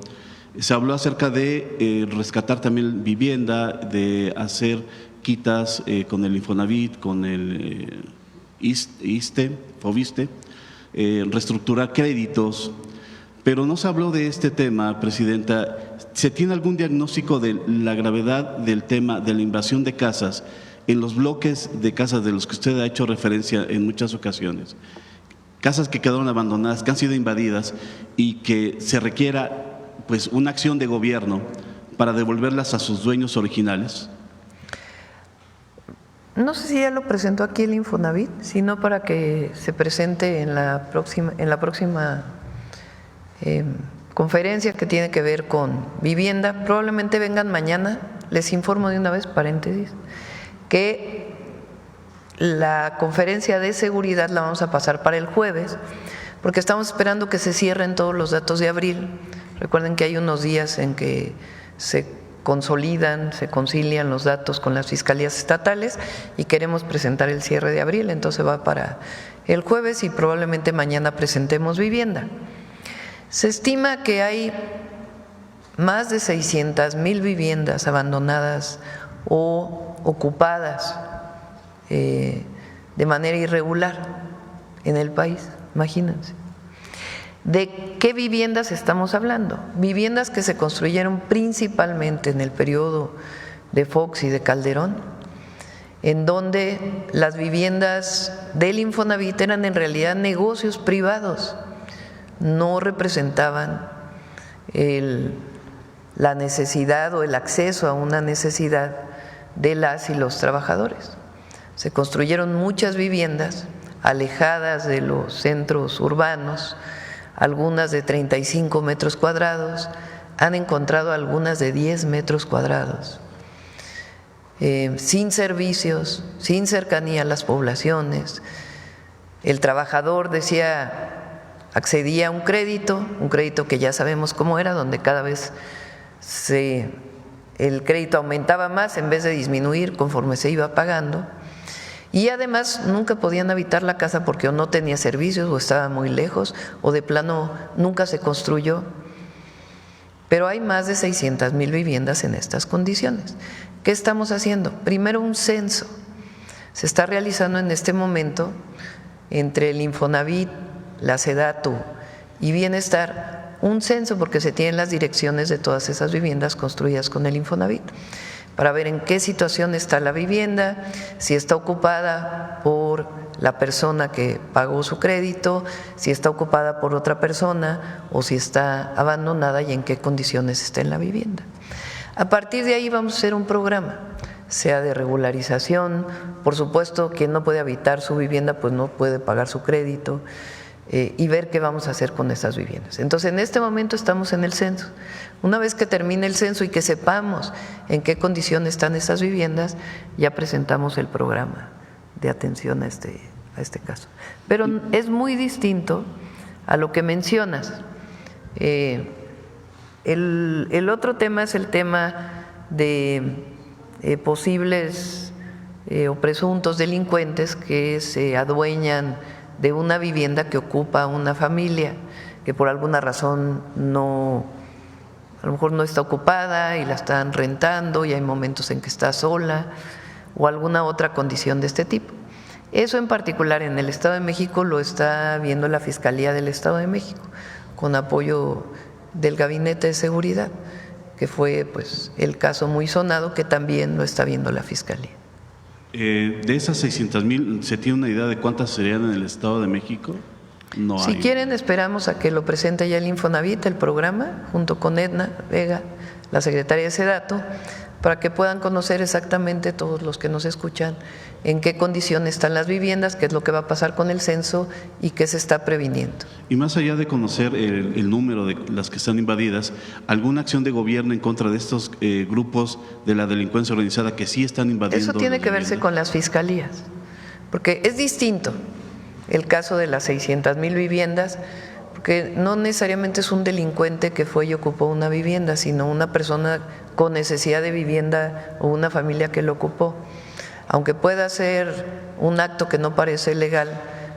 se habló acerca de rescatar también vivienda, de hacer quitas con el Infonavit, con el Fobiste, reestructurar créditos, pero no se habló de este tema, Presidenta. ¿Se tiene algún diagnóstico de la gravedad del tema de la invasión de casas en los bloques de casas de los que usted ha hecho referencia en muchas ocasiones? Casas que quedaron abandonadas, que han sido invadidas y que se requiera pues una acción de gobierno para devolverlas a sus dueños originales. No sé si ya lo presentó aquí el Infonavit, sino para que se presente en la próxima conferencia que tiene que ver con vivienda. Probablemente vengan mañana, les informo de una vez, paréntesis, que la conferencia de seguridad la vamos a pasar para el jueves, porque estamos esperando que se cierren todos los datos de abril. Recuerden que hay unos días en que se consolidan, se concilian los datos con las fiscalías estatales y queremos presentar el cierre de abril, entonces va para el jueves y probablemente mañana presentemos vivienda. Se estima que hay más de 600,000 viviendas abandonadas o ocupadas de manera irregular en el país, imagínense. ¿De qué viviendas estamos hablando? Viviendas que se construyeron principalmente en el periodo de Fox y de Calderón, en donde las viviendas del Infonavit eran en realidad negocios privados, no representaban la necesidad o el acceso a una necesidad de las y los trabajadores. Se construyeron muchas viviendas alejadas de los centros urbanos, algunas de 35 metros cuadrados, han encontrado algunas de 10 metros cuadrados, sin servicios, sin cercanía a las poblaciones. El trabajador accedía a un crédito que ya sabemos cómo era, donde cada vez el crédito aumentaba más en vez de disminuir conforme se iba pagando. Y además nunca podían habitar la casa porque o no tenía servicios o estaba muy lejos o de plano nunca se construyó. Pero hay más de 600,000 viviendas en estas condiciones. ¿Qué estamos haciendo? Primero, un censo. Se está realizando en este momento entre el Infonavit, la Sedatu y Bienestar un censo, porque se tienen las direcciones de todas esas viviendas construidas con el Infonavit, para ver en qué situación está la vivienda, si está ocupada por la persona que pagó su crédito, si está ocupada por otra persona o si está abandonada y en qué condiciones está en la vivienda. A partir de ahí vamos a hacer un programa, sea de regularización. Por supuesto, quien no puede habitar su vivienda pues no puede pagar su crédito, y ver qué vamos a hacer con estas viviendas. Entonces, en este momento estamos en el censo. Una vez que termine el censo y que sepamos en qué condiciones están estas viviendas, ya presentamos el programa de atención a este caso. Pero es muy distinto a lo que mencionas. El otro tema es el tema de posibles o presuntos delincuentes que se adueñan de una vivienda que ocupa una familia, que por alguna razón a lo mejor no está ocupada y la están rentando y hay momentos en que está sola o alguna otra condición de este tipo. Eso en particular en el Estado de México lo está viendo la Fiscalía del Estado de México con apoyo del Gabinete de Seguridad, que fue pues el caso muy sonado que también lo está viendo la Fiscalía. De esas 600,000, ¿se tiene una idea de cuántas serían en el Estado de México? No si hay. quieren, esperamos a que lo presente ya el Infonavit, el programa, junto con Edna Vega, la secretaria de Sedato, para que puedan conocer exactamente todos los que nos escuchan en qué condiciones están las viviendas, qué es lo que va a pasar con el censo y qué se está previniendo. Y más allá de conocer el número de las que están invadidas, ¿alguna acción de gobierno en contra de estos grupos de la delincuencia organizada que sí están invadiendo? Eso tiene que verse con las fiscalías, porque es distinto el caso de las 600,000 viviendas, porque no necesariamente es un delincuente que fue y ocupó una vivienda, sino una persona con necesidad de vivienda o una familia que lo ocupó. Aunque pueda ser un acto que no parece legal,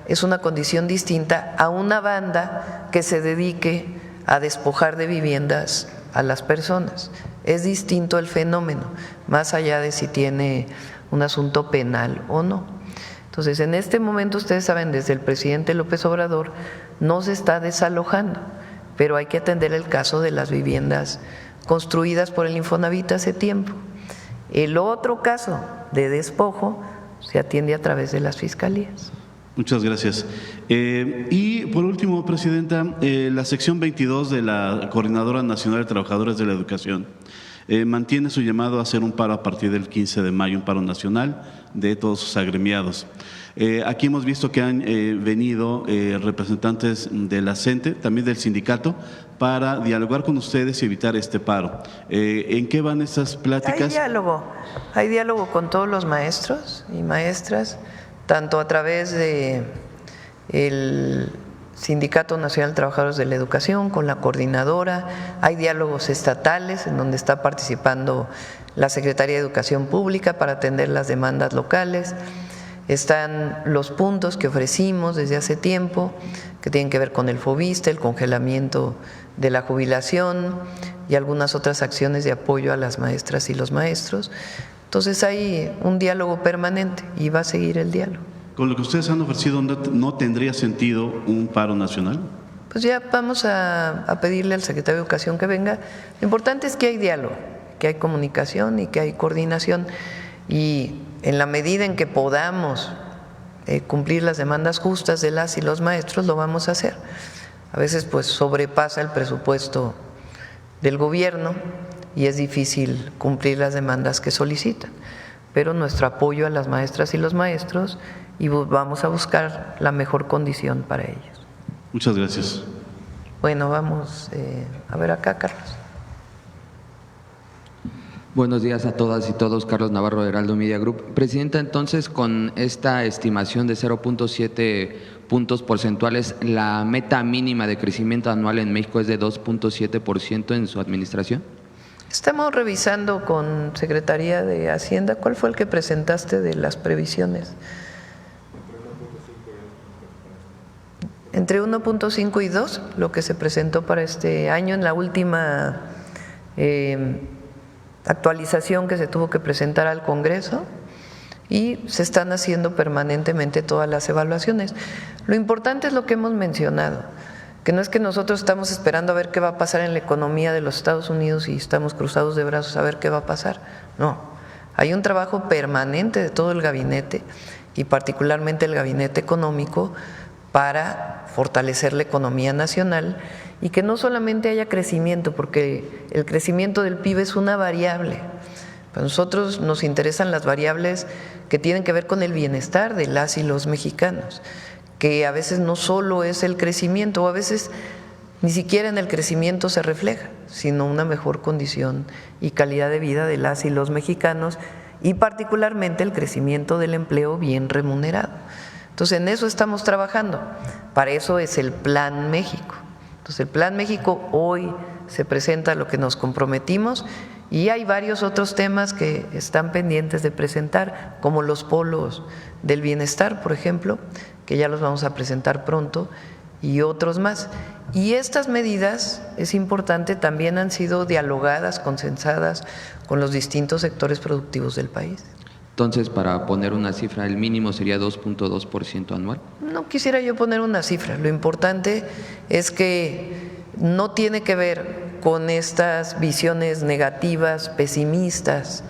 es una condición distinta a una banda que se dedique a despojar de viviendas a las personas. Es distinto el fenómeno, más allá de si tiene un asunto penal o no. Entonces, en este momento, ustedes saben, desde el presidente López Obrador no se está desalojando, pero hay que atender el caso de las viviendas construidas por el Infonavit hace tiempo. El otro caso de despojo se atiende a través de las fiscalías. Muchas gracias. Y por último, Presidenta, la sección 22 de la Coordinadora Nacional de Trabajadores de la Educación mantiene su llamado a hacer un paro a partir del 15 de mayo, un paro nacional de todos sus agremiados. Aquí hemos visto que han venido representantes de la CENTE, también del sindicato, para dialogar con ustedes y evitar este paro. ¿En qué van estas pláticas? Hay diálogo con todos los maestros y maestras, tanto a través de el Sindicato Nacional de Trabajadores de la Educación, con la coordinadora. Hay diálogos estatales en donde está participando la Secretaría de Educación Pública para atender las demandas locales. Están los puntos que ofrecimos desde hace tiempo, que tienen que ver con el FOVISSSTE, el congelamiento de la jubilación y algunas otras acciones de apoyo a las maestras y los maestros. Entonces hay un diálogo permanente y va a seguir el diálogo. Con lo que ustedes han ofrecido, ¿no tendría sentido un paro nacional? Pues ya vamos a pedirle al secretario de Educación que venga. Lo importante es que hay diálogo, que hay comunicación y que hay coordinación. Y en la medida en que podamos cumplir las demandas justas de las y los maestros, lo vamos a hacer. A veces pues sobrepasa el presupuesto del gobierno y es difícil cumplir las demandas que solicitan. Pero nuestro apoyo a las maestras y los maestros, y vamos a buscar la mejor condición para ellos. Muchas gracias. Bueno, vamos a ver acá, Carlos. Buenos días a todas y todos. Carlos Navarro, de Heraldo Media Group. Presidenta, entonces, con esta estimación de 0.7 puntos porcentuales, ¿la meta mínima de crecimiento anual en México es de 2.7% en su administración? Estamos revisando con Secretaría de Hacienda. ¿Cuál fue el que presentaste de las previsiones? Entre 1.5 y 2, lo que se presentó para este año en la última actualización que se tuvo que presentar al Congreso, y se están haciendo permanentemente todas las evaluaciones. Lo importante es lo que hemos mencionado, que no es que nosotros estamos esperando a ver qué va a pasar en la economía de los Estados Unidos y estamos cruzados de brazos a ver qué va a pasar. No, hay un trabajo permanente de todo el gabinete y particularmente el Gabinete Económico para fortalecer la economía nacional y que no solamente haya crecimiento, porque el crecimiento del PIB es una variable. Para nosotros nos interesan las variables que tienen que ver con el bienestar de las y los mexicanos, que a veces no solo es el crecimiento, o a veces ni siquiera en el crecimiento se refleja, sino una mejor condición y calidad de vida de las y los mexicanos, y particularmente el crecimiento del empleo bien remunerado. Entonces, en eso estamos trabajando. Para eso es el Plan México. Entonces, el Plan México hoy se presenta lo que nos comprometimos y hay varios otros temas que están pendientes de presentar, como los polos del bienestar, por ejemplo, que ya los vamos a presentar pronto, y otros más. Y estas medidas, es importante, también han sido dialogadas, consensadas con los distintos sectores productivos del país. Entonces, para poner una cifra, el mínimo sería 2.2% anual. No quisiera yo poner una cifra, lo importante es que no tiene que ver con estas visiones negativas, pesimistas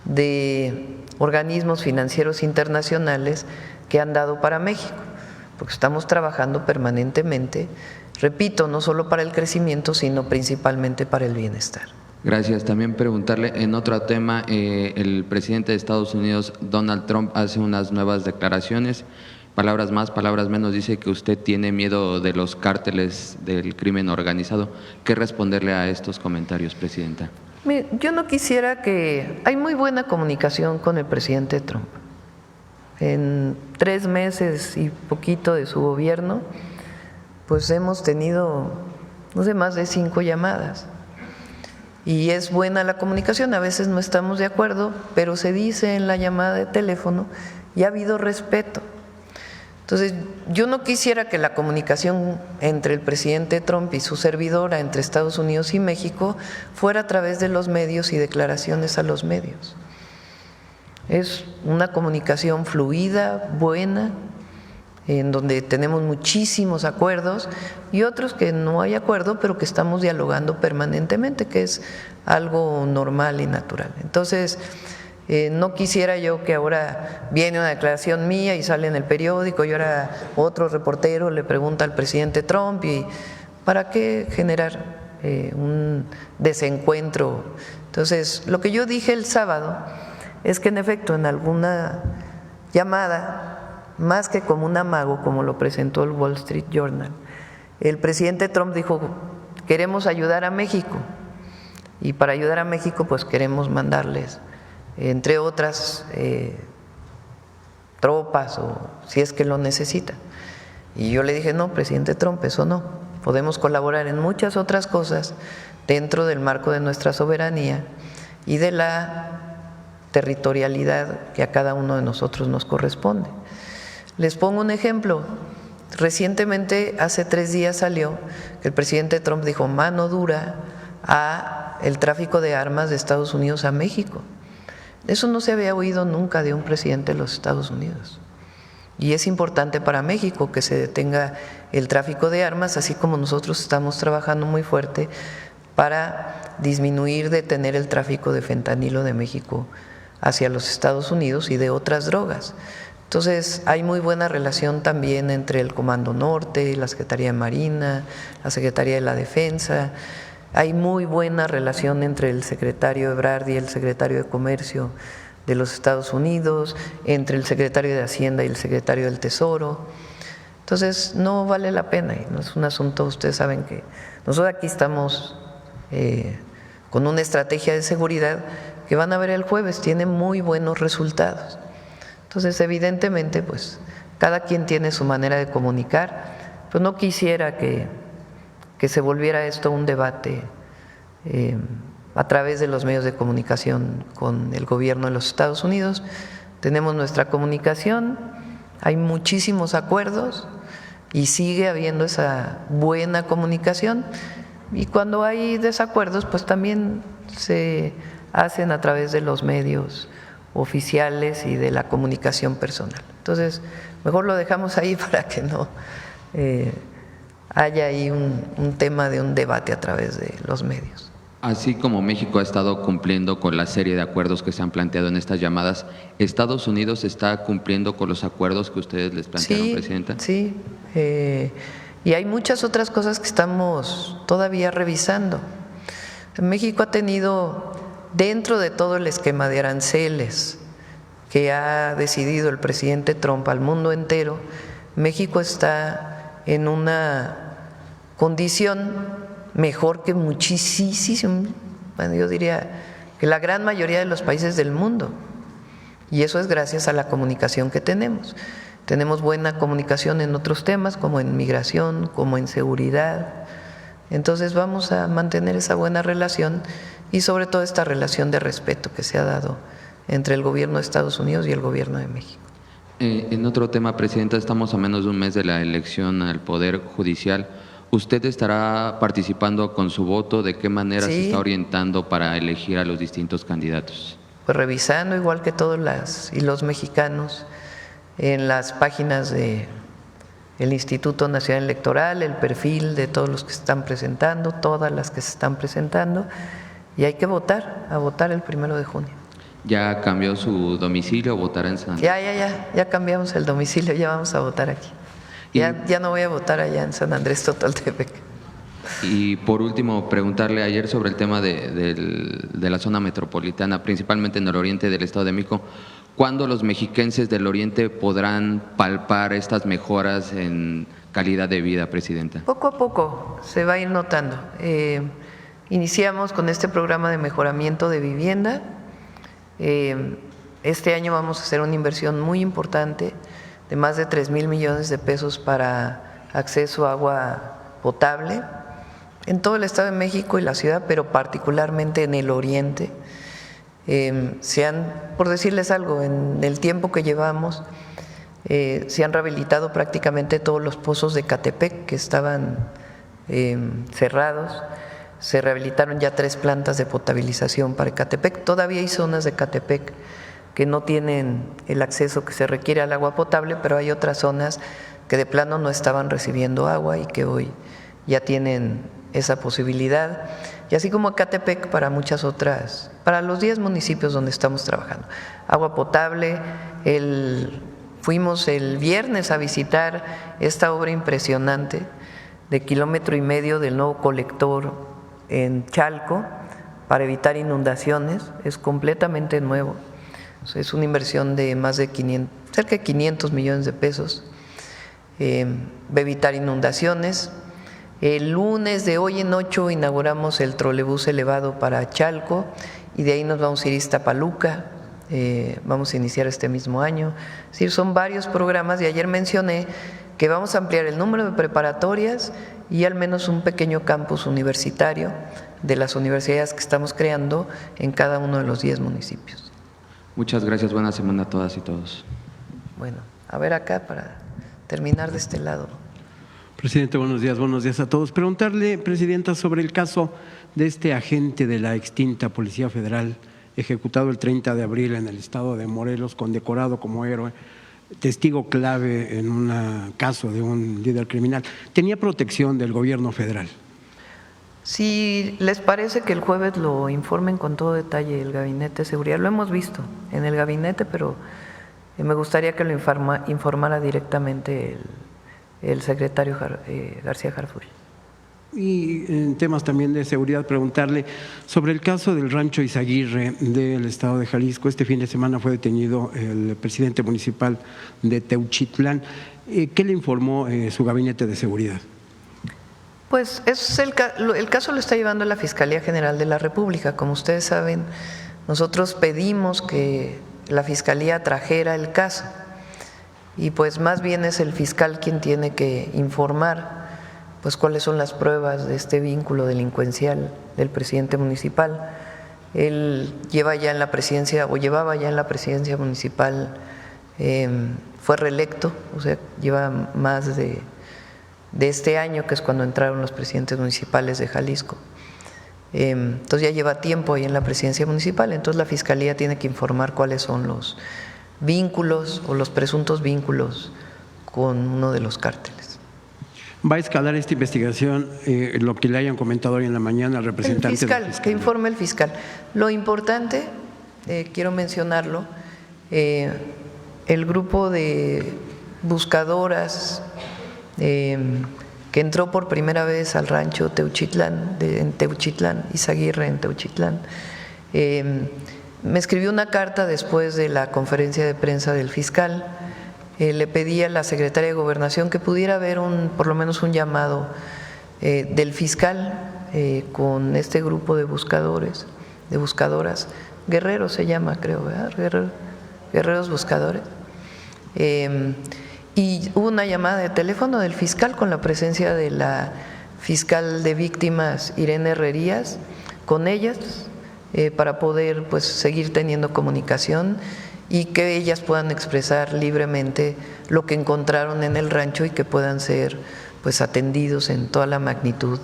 de organismos financieros internacionales que han dado para México, porque estamos trabajando permanentemente, repito, no solo para el crecimiento, sino principalmente para el bienestar. Gracias. También preguntarle en otro tema, el presidente de Estados Unidos, Donald Trump, hace unas nuevas declaraciones, palabras más, palabras menos, dice que usted tiene miedo de los cárteles del crimen organizado. ¿Qué responderle a estos comentarios, presidenta? Mire, yo no quisiera que… Hay muy buena comunicación con el presidente Trump. En 3 meses y poquito de su gobierno, pues hemos tenido, no sé, más de 5 llamadas. Y es buena la comunicación, a veces no estamos de acuerdo, pero se dice en la llamada de teléfono y ha habido respeto. Entonces, yo no quisiera que la comunicación entre el presidente Trump y su servidora, entre Estados Unidos y México, fuera a través de los medios y declaraciones a los medios. Es una comunicación fluida, buena, en donde tenemos muchísimos acuerdos y otros que no hay acuerdo, pero que estamos dialogando permanentemente, que es algo normal y natural. Entonces, no quisiera yo que ahora viene una declaración mía y sale en el periódico y ahora otro reportero le pregunta al presidente Trump y ¿para qué generar un desencuentro? Entonces, lo que yo dije el sábado es que en efecto en alguna llamada, más que como un amago, como lo presentó el Wall Street Journal, el presidente Trump dijo, queremos ayudar a México y para ayudar a México pues queremos mandarles, entre otras, tropas o si es que lo necesitan. Y yo le dije, no, presidente Trump, eso no, podemos colaborar en muchas otras cosas dentro del marco de nuestra soberanía y de la territorialidad que a cada uno de nosotros nos corresponde. Les pongo un ejemplo. Recientemente, hace 3 días salió que el presidente Trump dijo mano dura a el tráfico de armas de Estados Unidos a México. Eso no se había oído nunca de un presidente de los Estados Unidos. Y es importante para México que se detenga el tráfico de armas, así como nosotros estamos trabajando muy fuerte para disminuir, detener el tráfico de fentanilo de México hacia los Estados Unidos y de otras drogas. Entonces, hay muy buena relación también entre el Comando Norte, la Secretaría de Marina, la Secretaría de la Defensa. Hay muy buena relación entre el secretario Ebrard y el secretario de Comercio de los Estados Unidos, entre el secretario de Hacienda y el secretario del Tesoro. Entonces, no vale la pena, y no es un asunto, ustedes saben que nosotros aquí estamos con una estrategia de seguridad que van a ver el jueves, tiene muy buenos resultados. Entonces, evidentemente, pues cada quien tiene su manera de comunicar, pues no quisiera que se volviera esto un debate a través de los medios de comunicación con el gobierno de los Estados Unidos. Tenemos nuestra comunicación, hay muchísimos acuerdos y sigue habiendo esa buena comunicación, y cuando hay desacuerdos, pues también se hacen a través de los medios oficiales y de la comunicación personal. Entonces, mejor lo dejamos ahí para que no haya ahí un tema de un debate a través de los medios. Así como México ha estado cumpliendo con la serie de acuerdos que se han planteado en estas llamadas, ¿Estados Unidos está cumpliendo con los acuerdos que ustedes les plantearon, Presidenta? Sí, y hay muchas otras cosas que estamos todavía revisando. México ha tenido, dentro de todo el esquema de aranceles que ha decidido el presidente Trump al mundo entero, México está en una condición mejor que muchísimo, bueno, yo diría que la gran mayoría de los países del mundo. Y eso es gracias a la comunicación que tenemos. Tenemos buena comunicación en otros temas, como en migración, como en seguridad. Entonces vamos a mantener esa buena relación y sobre todo esta relación de respeto que se ha dado entre el gobierno de Estados Unidos y el gobierno de México. En otro tema, Presidenta, estamos a menos de un mes de la elección al Poder Judicial. ¿Usted estará participando con su voto? ¿De qué manera se está orientando para elegir a los distintos candidatos? Pues revisando, igual que todos los mexicanos, en las páginas del Instituto Nacional Electoral, el perfil de todos los que se están presentando, todas las que se están presentando, y hay que votar, a votar el 1 de junio. ¿Ya cambió su domicilio o votará en San Andrés? Ya cambiamos el domicilio, ya vamos a votar aquí. Ya no voy a votar allá en San Andrés Totoltepec. Y por último, preguntarle ayer sobre el tema de la zona metropolitana, principalmente en el oriente del Estado de México. ¿Cuándo los mexiquenses del oriente podrán palpar estas mejoras en calidad de vida, Presidenta? Poco a poco se va a ir notando. Iniciamos con este programa de mejoramiento de vivienda. Este año vamos a hacer una inversión muy importante de más de 3,000 millones de pesos para acceso a agua potable en todo el Estado de México y la ciudad, pero particularmente en el oriente. Por decirles algo, en el tiempo que llevamos, se han rehabilitado prácticamente todos los pozos de Ecatepec que estaban cerrados. Se rehabilitaron ya 3 plantas de potabilización para Ecatepec. Todavía hay zonas de Ecatepec que no tienen el acceso que se requiere al agua potable, pero hay otras zonas que de plano no estaban recibiendo agua y que hoy ya tienen esa posibilidad. Y así como Ecatepec, para muchas otras, para los 10 municipios donde estamos trabajando. Agua potable, fuimos el viernes a visitar esta obra impresionante de 1,5 kilómetros del nuevo colector en Chalco para evitar inundaciones. Es completamente nuevo. Es una inversión de más de cerca de 500 millones de pesos. Va a evitar inundaciones. El lunes de hoy en 8 inauguramos el trolebús elevado para Chalco y de ahí nos vamos a ir a Iztapaluca. Vamos a iniciar este mismo año. Es decir, son varios programas y ayer mencioné que vamos a ampliar el número de preparatorias y al menos un pequeño campus universitario de las universidades que estamos creando en cada uno de los 10 municipios. Muchas gracias, buena semana a todas y todos. Bueno, a ver acá para terminar de este lado. Presidente, buenos días a todos. Preguntarle, Presidenta, sobre el caso de este agente de la extinta Policía Federal ejecutado el 30 de abril en el estado de Morelos, condecorado como héroe, testigo clave en un caso de un líder criminal. ¿Tenía protección del gobierno federal? Si les parece que el jueves lo informen con todo detalle el Gabinete de Seguridad, lo hemos visto en el gabinete, pero me gustaría que lo informara directamente el secretario García Harfuch. Y en temas también de seguridad, preguntarle sobre el caso del rancho Izaguirre del estado de Jalisco. Este fin de semana fue detenido el presidente municipal de Teuchitlán. ¿Qué le informó su gabinete de seguridad? Pues el caso lo está llevando la Fiscalía General de la República. Como ustedes saben, nosotros pedimos que la Fiscalía trajera el caso y pues más bien es el fiscal quien tiene que informar pues cuáles son las pruebas de este vínculo delincuencial del presidente municipal. Él llevaba ya en la presidencia municipal, fue reelecto, o sea, lleva más de este año, que es cuando entraron los presidentes municipales de Jalisco. Entonces ya lleva tiempo ahí en la presidencia municipal, entonces la Fiscalía tiene que informar cuáles son los vínculos o los presuntos vínculos con uno de los cárteles. ¿Va a escalar esta investigación lo que le hayan comentado hoy en la mañana al representante del fiscal? del fiscal? Que informe el fiscal. Lo importante, quiero mencionarlo, el grupo de buscadoras que entró por primera vez al rancho Teuchitlán, en Teuchitlán, Izaguirre en Teuchitlán, me escribió una carta después de la conferencia de prensa del fiscal. Le pedí a la secretaria de Gobernación que pudiera haber por lo menos un llamado del fiscal con este grupo de buscadores, de buscadoras, Guerreros se llama, creo, ¿verdad? Guerreros buscadores. Y hubo una llamada de teléfono del fiscal con la presencia de la fiscal de víctimas, Irene Herrerías, con ellas para poder pues seguir teniendo comunicación y que ellas puedan expresar libremente lo que encontraron en el rancho y que puedan ser pues atendidos en toda la magnitud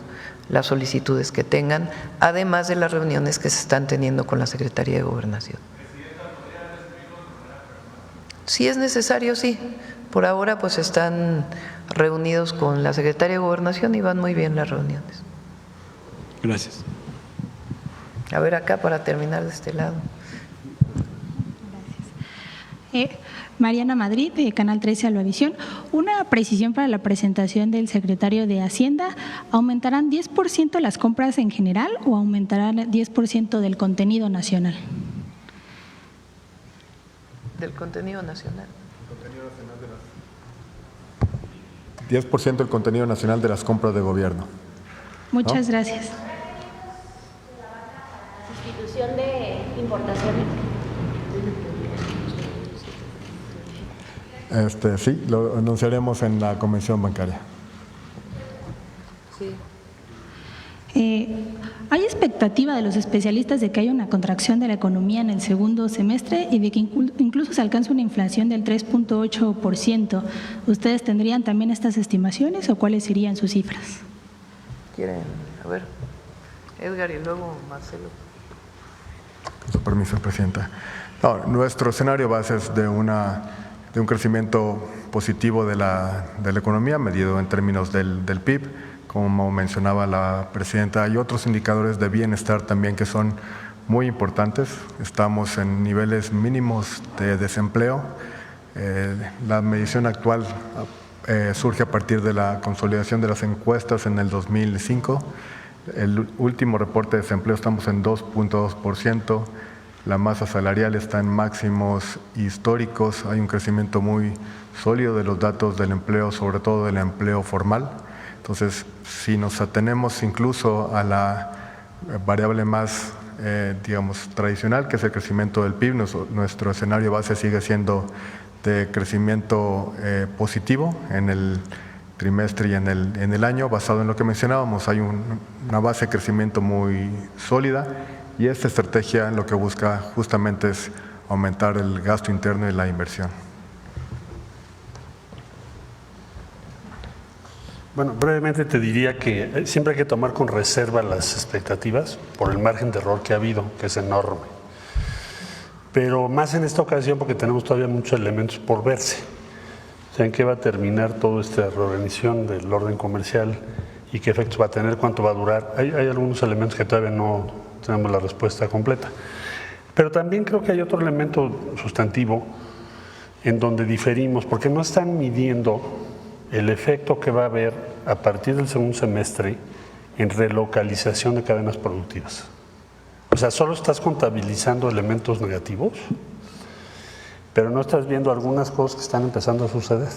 las solicitudes que tengan, además de las reuniones que se están teniendo con la Secretaría de Gobernación. Si es necesario, sí. Por ahora pues están reunidos con la Secretaría de Gobernación y van muy bien las reuniones. Gracias. A ver acá para terminar de este lado. Mariana Madrid, de Canal 13 Albavisión. Una precisión para la presentación del secretario de Hacienda. ¿Aumentarán 10% las compras en general o aumentarán 10% del contenido nacional? Del contenido nacional. 10% del contenido nacional de las compras de gobierno. Muchas gracias. Sustitución de importaciones. Sí, lo anunciaremos en la Comisión Bancaria. Sí. ¿Hay expectativa de los especialistas de que haya una contracción de la economía en el segundo semestre y de que incluso se alcance una inflación del 3.8%? ¿Ustedes tendrían también estas estimaciones o cuáles serían sus cifras? ¿Quieren? A ver, Edgar y luego Marcelo. Con su permiso, Presidenta. No, nuestro escenario base es de un crecimiento positivo de la economía, medido en términos del PIB. Como mencionaba la Presidenta, hay otros indicadores de bienestar también que son muy importantes. Estamos en niveles mínimos de desempleo. La medición actual surge a partir de la consolidación de las encuestas en el 2005. El último reporte de desempleo estamos en 2.2%. La masa salarial está en máximos históricos. Hay un crecimiento muy sólido de los datos del empleo, sobre todo del empleo formal. Entonces, si nos atenemos incluso a la variable más, tradicional, que es el crecimiento del PIB, nuestro escenario base sigue siendo de crecimiento positivo en el trimestre y en el año, basado en lo que mencionábamos. Hay una base de crecimiento muy sólida y esta estrategia lo que busca justamente es aumentar el gasto interno y la inversión. Bueno, brevemente te diría que siempre hay que tomar con reserva las expectativas por el margen de error que ha habido, que es enorme. Pero más en esta ocasión porque tenemos todavía muchos elementos por verse. O sea, en qué va a terminar toda esta reorganización del orden comercial y qué efectos va a tener, cuánto va a durar. Hay algunos elementos que todavía no tenemos la respuesta completa. Pero también creo que hay otro elemento sustantivo en donde diferimos, porque no están midiendo el efecto que va a haber a partir del segundo semestre en relocalización de cadenas productivas. O sea, solo estás contabilizando elementos negativos, pero no estás viendo algunas cosas que están empezando a suceder.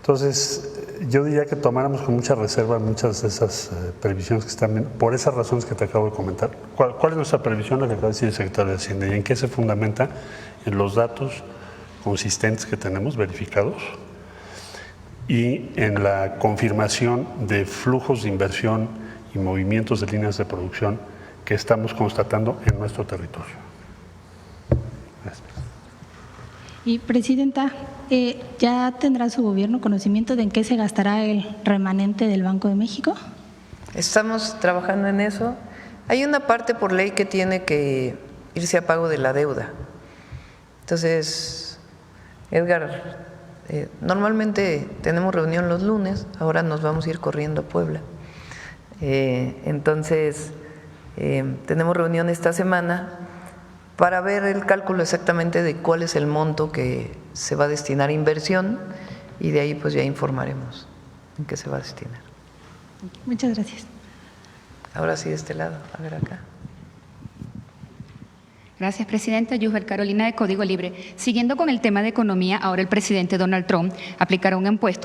Entonces, yo diría que tomáramos con mucha reserva muchas de esas previsiones que están viendo, por esas razones que te acabo de comentar. ¿Cuál es nuestra previsión? Lo que acaba de decir el secretario de Hacienda. ¿Y en qué se fundamenta? En los datos consistentes que tenemos verificados y en la confirmación de flujos de inversión y movimientos de líneas de producción que estamos constatando en nuestro territorio. Gracias. Y, Presidenta, ¿ya tendrá su gobierno conocimiento de en qué se gastará el remanente del Banco de México? Estamos trabajando en eso. Hay una parte por ley que tiene que irse a pago de la deuda. Entonces, Edgar Normalmente tenemos reunión los lunes, ahora nos vamos a ir corriendo a Puebla. Entonces, tenemos reunión esta semana para ver el cálculo exactamente de cuál es el monto que se va a destinar a inversión y de ahí pues ya informaremos en qué se va a destinar. Muchas gracias. Ahora sí de este lado, a ver acá. Gracias, Presidenta. Yusbel Carolina, de Código Libre. Siguiendo con el tema de economía, ahora el presidente Donald Trump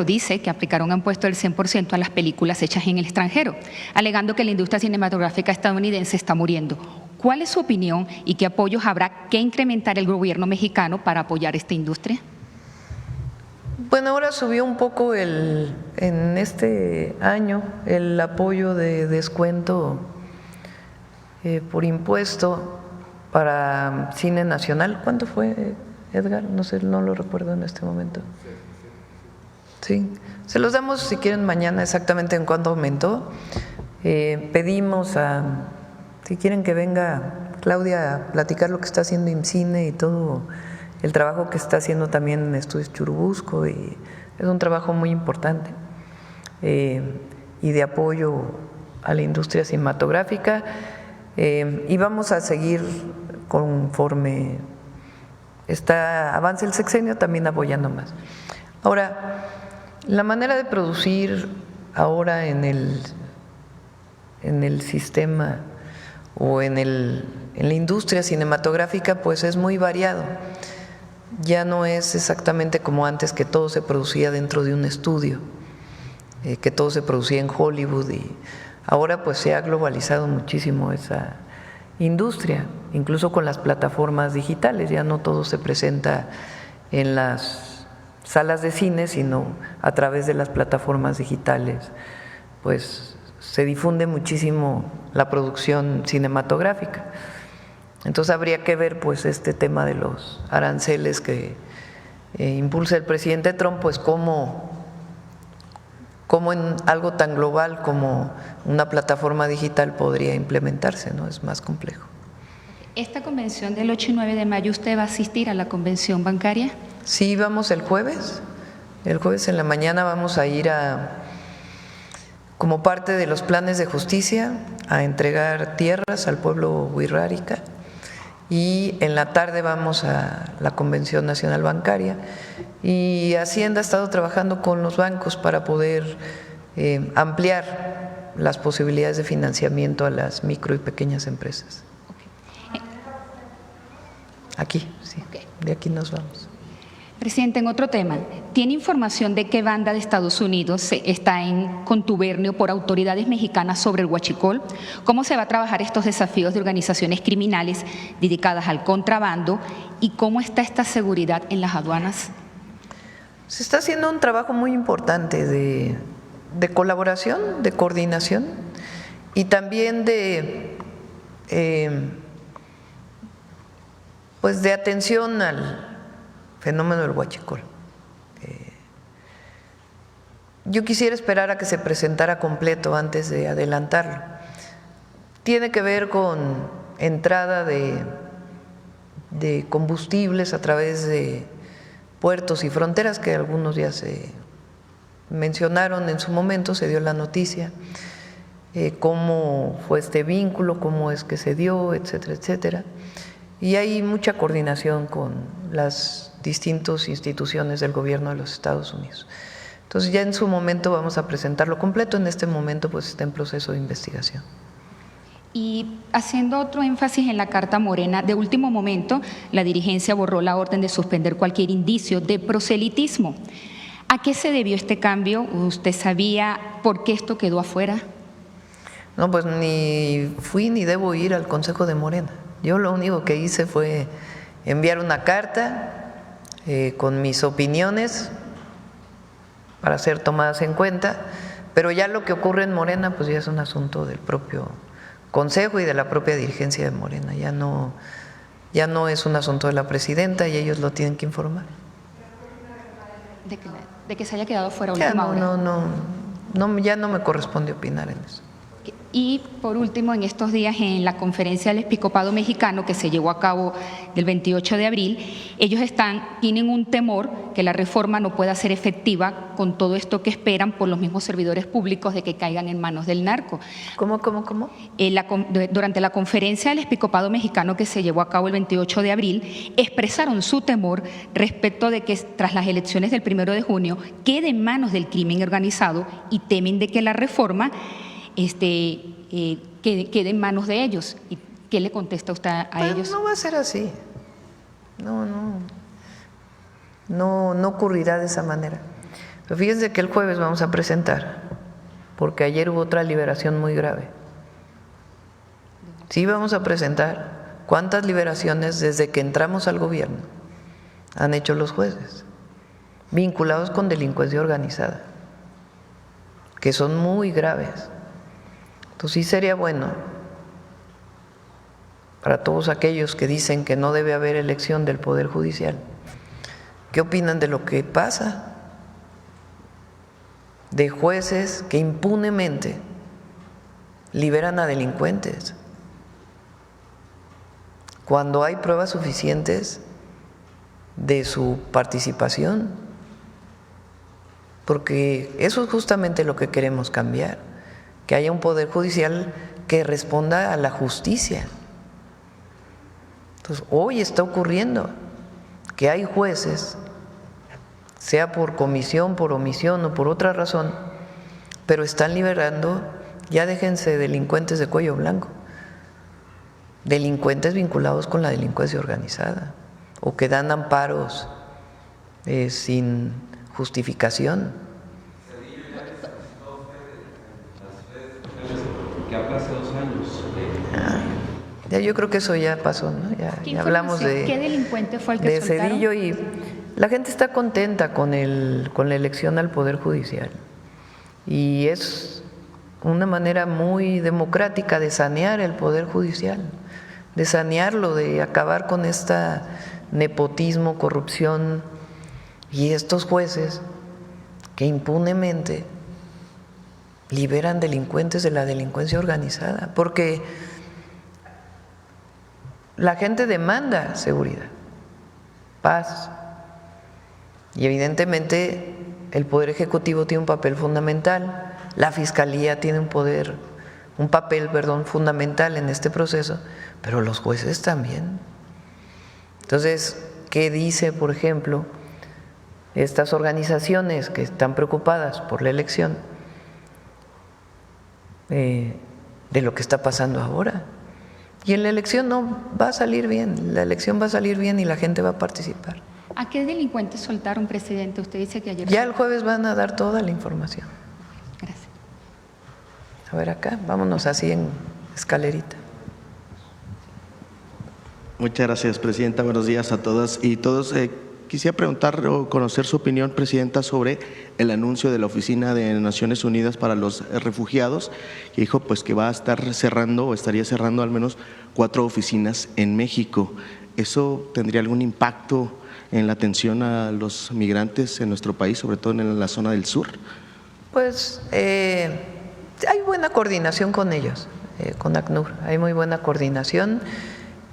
dice que aplicará un impuesto del 100% a las películas hechas en el extranjero, alegando que la industria cinematográfica estadounidense está muriendo. ¿Cuál es su opinión y qué apoyos habrá que incrementar el gobierno mexicano para apoyar esta industria? Bueno, ahora subió un poco en este año el apoyo de descuento por impuesto para cine nacional. ¿Cuánto fue, Edgar? No sé, no lo recuerdo en este momento. Sí, se los damos si quieren mañana exactamente en cuánto aumentó. Pedimos si quieren que venga Claudia a platicar lo que está haciendo IMCINE y todo el trabajo que está haciendo también en Estudios Churubusco, y es un trabajo muy importante y de apoyo a la industria cinematográfica. Y vamos a seguir conforme avance el sexenio también apoyando más. Ahora, la manera de producir ahora en el sistema o en la industria cinematográfica pues es muy variado. Ya no es exactamente como antes, que todo se producía dentro de un estudio, que todo se producía en Hollywood, y ahora pues se ha globalizado muchísimo esa industria, incluso con las plataformas digitales. Ya no todo se presenta en las salas de cine, sino a través de las plataformas digitales, pues se difunde muchísimo la producción cinematográfica. Entonces habría que ver pues este tema de los aranceles que impulsa el presidente Trump, pues cómo en algo tan global como una plataforma digital podría implementarse, ¿no? Es más complejo. ¿Esta convención del 8 y 9 de mayo usted va a asistir a la convención bancaria? Sí, vamos el jueves. El jueves en la mañana vamos a ir como parte de los planes de justicia, a entregar tierras al pueblo wixárika, y en la tarde vamos a la Convención Nacional Bancaria, y Hacienda ha estado trabajando con los bancos para poder ampliar las posibilidades de financiamiento a las micro y pequeñas empresas. Aquí, sí, de aquí nos vamos. Presidente, en otro tema, ¿tiene información de qué banda de Estados Unidos está en contubernio por autoridades mexicanas sobre el huachicol? ¿Cómo se va a trabajar estos desafíos de organizaciones criminales dedicadas al contrabando? ¿Y cómo está esta seguridad en las aduanas? Se está haciendo un trabajo muy importante de colaboración, de coordinación y también de atención al fenómeno del huachicol. Yo quisiera esperar a que se presentara completo antes de adelantarlo. Tiene que ver con entrada de combustibles a través de puertos y fronteras, que algunos ya se mencionaron en su momento, se dio la noticia, cómo fue este vínculo, cómo es que se dio, etcétera, etcétera. Y hay mucha coordinación con las distintas instituciones del gobierno de los Estados Unidos. Entonces ya en su momento vamos a presentarlo completo, en este momento pues está en proceso de investigación. Y haciendo otro énfasis en la Carta Morena, de último momento la dirigencia borró la orden de suspender cualquier indicio de proselitismo. ¿A qué se debió este cambio? ¿Usted sabía por qué esto quedó afuera? No, pues ni fui ni debo ir al Consejo de Morena. Yo lo único que hice fue enviar una carta con mis opiniones para ser tomadas en cuenta, pero ya lo que ocurre en Morena pues ya es un asunto del propio Consejo y de la propia dirigencia de Morena, ya no es un asunto de la presidenta y ellos lo tienen que informar. De que se haya quedado fuera ya última hora. No, ya no me corresponde opinar en eso. Y por último, en estos días en la conferencia del Episcopado Mexicano que se llevó a cabo del 28 de abril, ellos tienen un temor que la reforma no pueda ser efectiva con todo esto que esperan por los mismos servidores públicos de que caigan en manos del narco. ¿Cómo? Durante la conferencia del Episcopado Mexicano que se llevó a cabo el 28 de abril, expresaron su temor respecto de que tras las elecciones del 1 de junio quede en manos del crimen organizado y temen de que la reforma quede en manos de ellos. ¿Y qué le contesta usted a ellos? No va a ser así. No ocurrirá de esa manera. Pero fíjense que el jueves vamos a presentar, porque ayer hubo otra liberación muy grave. Sí vamos a presentar cuántas liberaciones desde que entramos al gobierno han hecho los jueces, vinculados con delincuencia organizada, que son muy graves. Entonces sí sería bueno para todos aquellos que dicen que no debe haber elección del Poder Judicial. ¿Qué opinan de lo que pasa? De jueces que impunemente liberan a delincuentes cuando hay pruebas suficientes de su participación, porque eso es justamente lo que queremos cambiar. Que haya un poder judicial que responda a la justicia. Entonces, hoy está ocurriendo que hay jueces, sea por comisión, por omisión o por otra razón, pero están liberando, ya déjense delincuentes de cuello blanco, delincuentes vinculados con la delincuencia organizada o que dan amparos sin justificación. Que hace 2 años. Ya yo creo que eso ya pasó, ¿no? Ya hablamos de ¿Qué delincuente fue el que soltaron? Cedillo, y la gente está contenta con la elección al Poder Judicial. Y es una manera muy democrática de sanear el Poder Judicial, de sanearlo, de acabar con esta nepotismo, corrupción y estos jueces que impunemente liberan delincuentes de la delincuencia organizada, porque la gente demanda seguridad, paz, y evidentemente el Poder Ejecutivo tiene un papel fundamental, la Fiscalía tiene un papel fundamental en este proceso, pero los jueces también. Entonces, ¿qué dice, por ejemplo, estas organizaciones que están preocupadas por la elección de lo que está pasando ahora? Y en la elección no va a salir bien, la elección va a salir bien y la gente va a participar. ¿A qué delincuentes soltaron, presidente? Usted dice que ayer… Ya el jueves van a dar toda la información. Gracias. A ver acá, vámonos así en escalerita. Muchas gracias, presidenta. Buenos días a todas y todos. Quisiera preguntar o conocer su opinión, presidenta, sobre el anuncio de la Oficina de Naciones Unidas para los Refugiados, que dijo pues que va a estar cerrando o estaría cerrando al menos 4 oficinas en México. ¿Eso tendría algún impacto en la atención a los migrantes en nuestro país, sobre todo en la zona del sur? Pues hay buena coordinación con ellos, con ACNUR, hay muy buena coordinación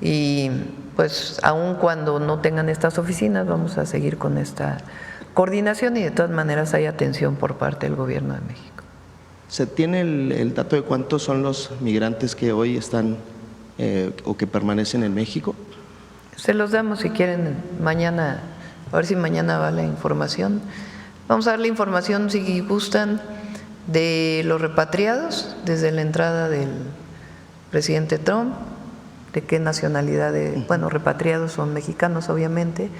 y pues aun cuando no tengan estas oficinas vamos a seguir con esta coordinación y de todas maneras hay atención por parte del Gobierno de México. ¿Se tiene el dato de cuántos son los migrantes que hoy están o que permanecen en México? Se los damos si quieren mañana, a ver si mañana va la información. Vamos a dar la información, si gustan, de los repatriados desde la entrada del presidente Trump, de qué nacionalidad, bueno, repatriados son mexicanos obviamente,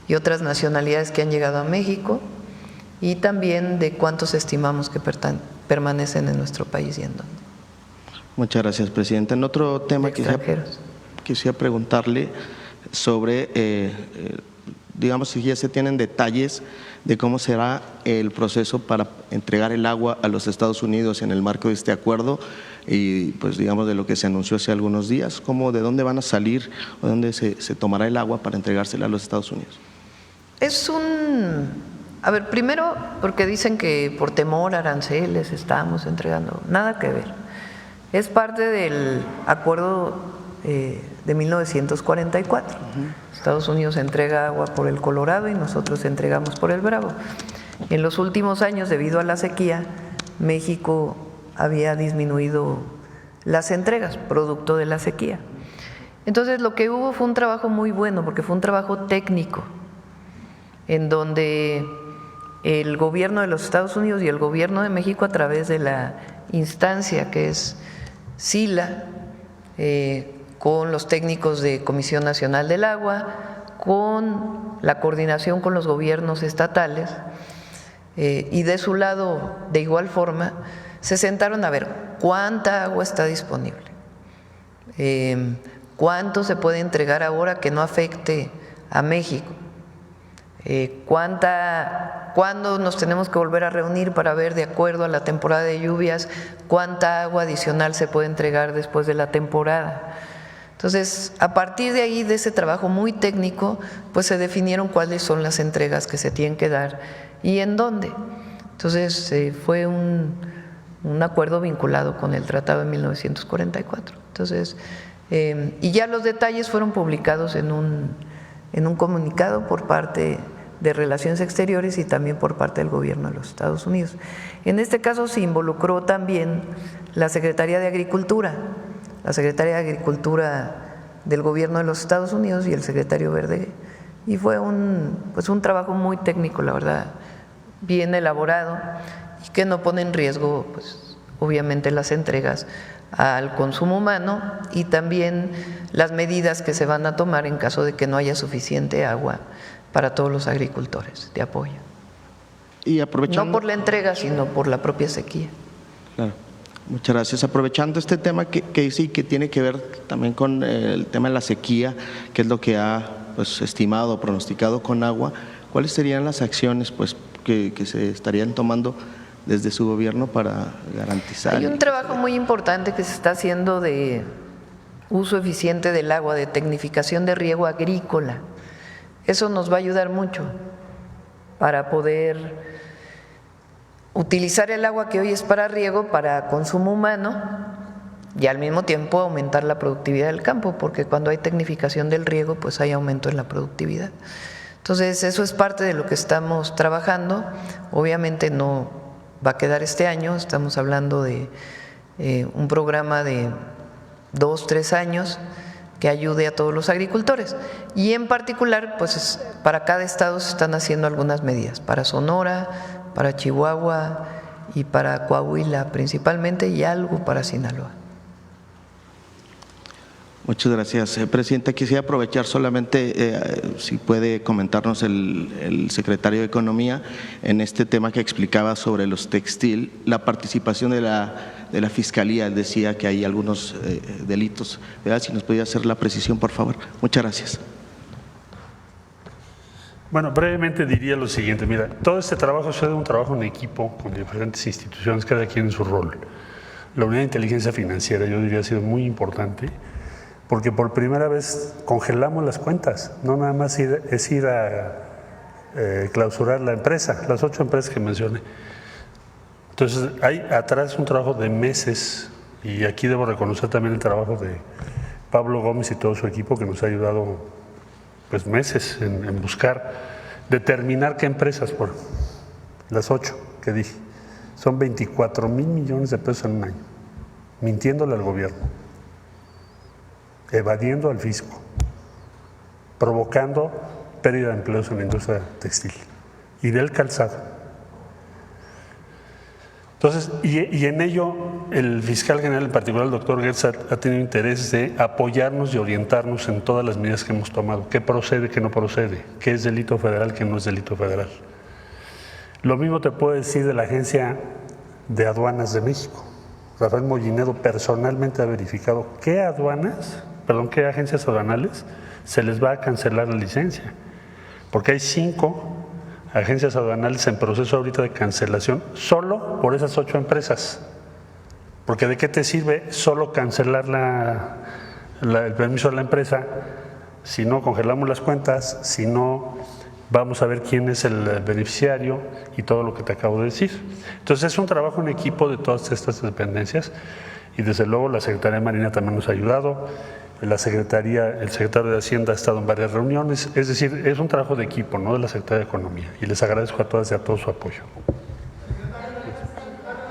y otras nacionalidades que han llegado a México, y también de cuántos estimamos que permanecen en nuestro país y en dónde. Muchas gracias, presidenta. En otro tema quisiera preguntarle sobre, digamos, si ya se tienen detalles de cómo será el proceso para entregar el agua a los Estados Unidos en el marco de este acuerdo y, pues, digamos, de lo que se anunció hace algunos días, de dónde van a salir o de dónde se tomará el agua para entregársela a los Estados Unidos. A ver, primero, porque dicen que por temor a aranceles estamos entregando, nada que ver. Es parte del acuerdo de 1944. Estados Unidos entrega agua por el Colorado y nosotros entregamos por el Bravo. En los últimos años, debido a la sequía, México había disminuido las entregas, producto de la sequía. Entonces, lo que hubo fue un trabajo muy bueno, porque fue un trabajo técnico, en donde el gobierno de los Estados Unidos y el gobierno de México, a través de la instancia que es SILA, con los técnicos de Comisión Nacional del Agua, con la coordinación con los gobiernos estatales, y de su lado, de igual forma, se sentaron a ver cuánta agua está disponible, cuánto se puede entregar ahora que no afecte a México, cuándo nos tenemos que volver a reunir para ver, de acuerdo a la temporada de lluvias, cuánta agua adicional se puede entregar después de la temporada. Entonces, a partir de ahí, de ese trabajo muy técnico, pues se definieron cuáles son las entregas que se tienen que dar y en dónde. Entonces, fue un acuerdo vinculado con el Tratado de 1944. Entonces, y ya los detalles fueron publicados en un comunicado por parte de Relaciones Exteriores y también por parte del gobierno de los Estados Unidos. En este caso se involucró también la Secretaría de Agricultura, del gobierno de los Estados Unidos y el secretario Verdeguer. Y fue un trabajo muy técnico, la verdad, bien elaborado, y que no pone en riesgo, pues, obviamente, las entregas al consumo humano y también las medidas que se van a tomar en caso de que no haya suficiente agua para todos los agricultores de apoyo. Y aprovechando, no por la entrega, sino por la propia sequía. Claro. Muchas gracias. Aprovechando este tema que sí que tiene que ver también con el tema de la sequía, que es lo que ha estimado, pronosticado con agua, ¿cuáles serían las acciones que se estarían tomando desde su gobierno para garantizar? Hay un trabajo muy importante que se está haciendo de uso eficiente del agua, de tecnificación de riego agrícola. Eso nos va a ayudar mucho para poder utilizar el agua que hoy es para riego, para consumo humano, y al mismo tiempo aumentar la productividad del campo, porque cuando hay tecnificación del riego, pues hay aumento en la productividad. Entonces, eso es parte de lo que estamos trabajando. Obviamente no va a quedar este año, estamos hablando de un programa de 2, 3 años que ayude a todos los agricultores. Y en particular, pues para cada estado se están haciendo algunas medidas, para Sonora, para Chihuahua y para Coahuila principalmente, y algo para Sinaloa. Muchas gracias. Presidenta, quisiera aprovechar solamente, si puede comentarnos el secretario de Economía en este tema que explicaba sobre los textil, la participación de la Fiscalía. Él decía que hay algunos delitos, ¿verdad? Si nos podía hacer la precisión, por favor. Muchas gracias. Bueno, brevemente diría lo siguiente. Mira, todo este trabajo es un trabajo en equipo con diferentes instituciones, cada quien en su rol. La unidad de inteligencia financiera, yo diría, ha sido muy importante, porque por primera vez congelamos las cuentas, no nada más ir a clausurar la empresa, las 8 empresas que mencioné. Entonces, hay atrás un trabajo de meses, y aquí debo reconocer también el trabajo de Pablo Gómez y todo su equipo, que nos ha ayudado pues meses en buscar, determinar qué empresas, por las 8 que dije, son 24,000 millones de pesos en un año, mintiéndole al gobierno, evadiendo al fisco, provocando pérdida de empleos en la industria textil y del calzado. Entonces, y en ello el fiscal general, en particular el doctor Gertz, ha tenido interés de apoyarnos y orientarnos en todas las medidas que hemos tomado, qué procede, qué no procede, qué es delito federal, qué no es delito federal. Lo mismo te puedo decir de la Agencia de Aduanas de México. Rafael Mollinedo personalmente ha verificado qué agencias aduanales se les va a cancelar la licencia, porque hay 5 agencias aduanales en proceso ahorita de cancelación solo por esas 8 empresas, porque ¿de qué te sirve solo cancelar el permiso de la empresa si no congelamos las cuentas, si no vamos a ver quién es el beneficiario y todo lo que te acabo de decir? Entonces es un trabajo en equipo de todas estas dependencias. Y desde luego la Secretaría de Marina también nos ha ayudado, el secretario de Hacienda ha estado en varias reuniones, es decir, es un trabajo de equipo, no de la Secretaría de Economía, y les agradezco a todas y a todos su apoyo.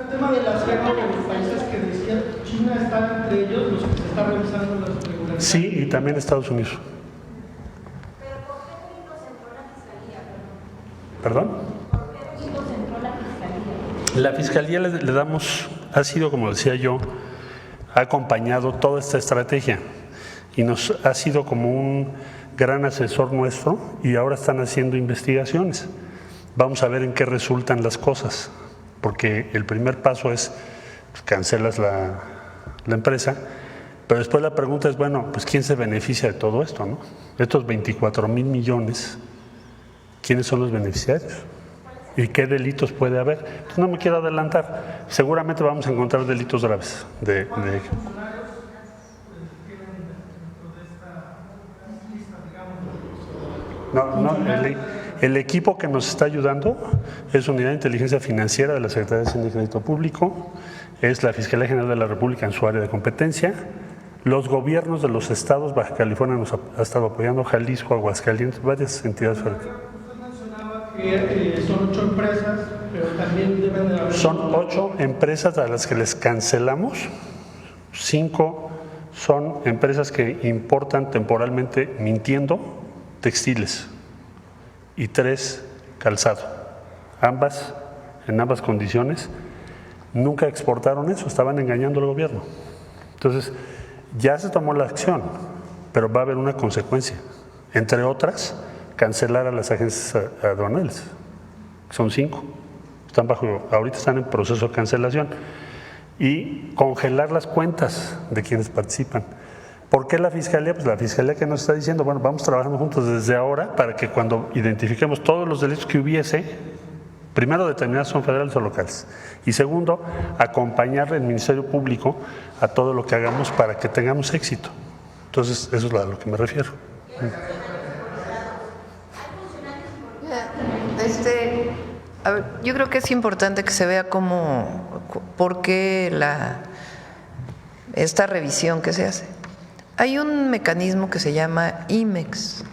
El tema de las guerras de los países que decían China está entre ellos, los que se están revisando las regularidades. Sí, y también Estados Unidos. ¿Pero por qué puntos entró la Fiscalía? ¿Perdón? ¿Por qué puntos entró la Fiscalía? La Fiscalía le damos, ha sido, como decía yo, ha acompañado toda esta estrategia y nos ha sido como un gran asesor nuestro y ahora están haciendo investigaciones. Vamos a ver en qué resultan las cosas, porque el primer paso es pues, cancelas la empresa, pero después la pregunta es, bueno, pues ¿quién se beneficia de todo esto, no? Estos 24,000 millones, ¿quiénes son los beneficiarios? ¿Y qué delitos puede haber? Entonces, no me quiero adelantar, seguramente vamos a encontrar delitos graves No, el equipo que nos está ayudando es Unidad de Inteligencia Financiera de la Secretaría de Hacienda y Crédito Público, es la Fiscalía General de la República en su área de competencia, los gobiernos de los estados, Baja California nos ha estado apoyando, Jalisco, Aguascalientes, varias entidades federales. Usted mencionaba que son 8 empresas, pero también deben de haber... Son 8 empresas a las que les cancelamos, 5 son empresas que importan temporalmente, mintiendo, textiles y 3 calzado. En ambas condiciones, nunca exportaron eso, estaban engañando al gobierno. Entonces, ya se tomó la acción, pero va a haber una consecuencia. Entre otras, cancelar a las agencias aduanales. Son 5. Ahorita están en proceso de cancelación. Y congelar las cuentas de quienes participan. ¿Por qué la Fiscalía? Pues la Fiscalía que nos está diciendo, bueno, vamos trabajando juntos desde ahora para que cuando identifiquemos todos los delitos que hubiese, primero determinar si son federales o locales. Y segundo, acompañar el Ministerio Público a todo lo que hagamos para que tengamos éxito. Entonces, eso es a lo que me refiero. A ver, yo creo que es importante que se vea por qué esta revisión que se hace. Hay un mecanismo que se llama IMEX,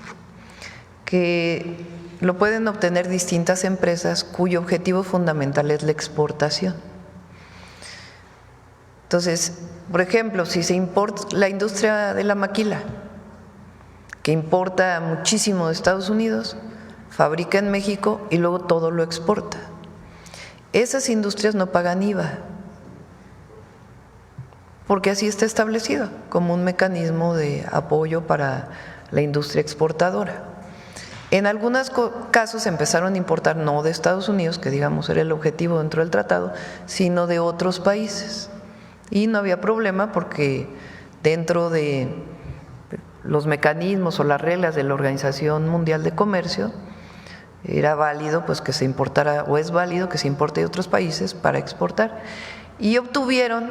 que lo pueden obtener distintas empresas cuyo objetivo fundamental es la exportación. Entonces, por ejemplo, si se importa la industria de la maquila, que importa muchísimo de Estados Unidos, fabrica en México y luego todo lo exporta. Esas industrias no pagan IVA, porque así está establecido como un mecanismo de apoyo para la industria exportadora. En algunos casos empezaron a importar no de Estados Unidos, que digamos era el objetivo dentro del tratado, sino de otros países. Y no había problema porque dentro de los mecanismos o las reglas de la Organización Mundial de Comercio era válido pues que se importara, o es válido que se importe de otros países para exportar. Y obtuvieron,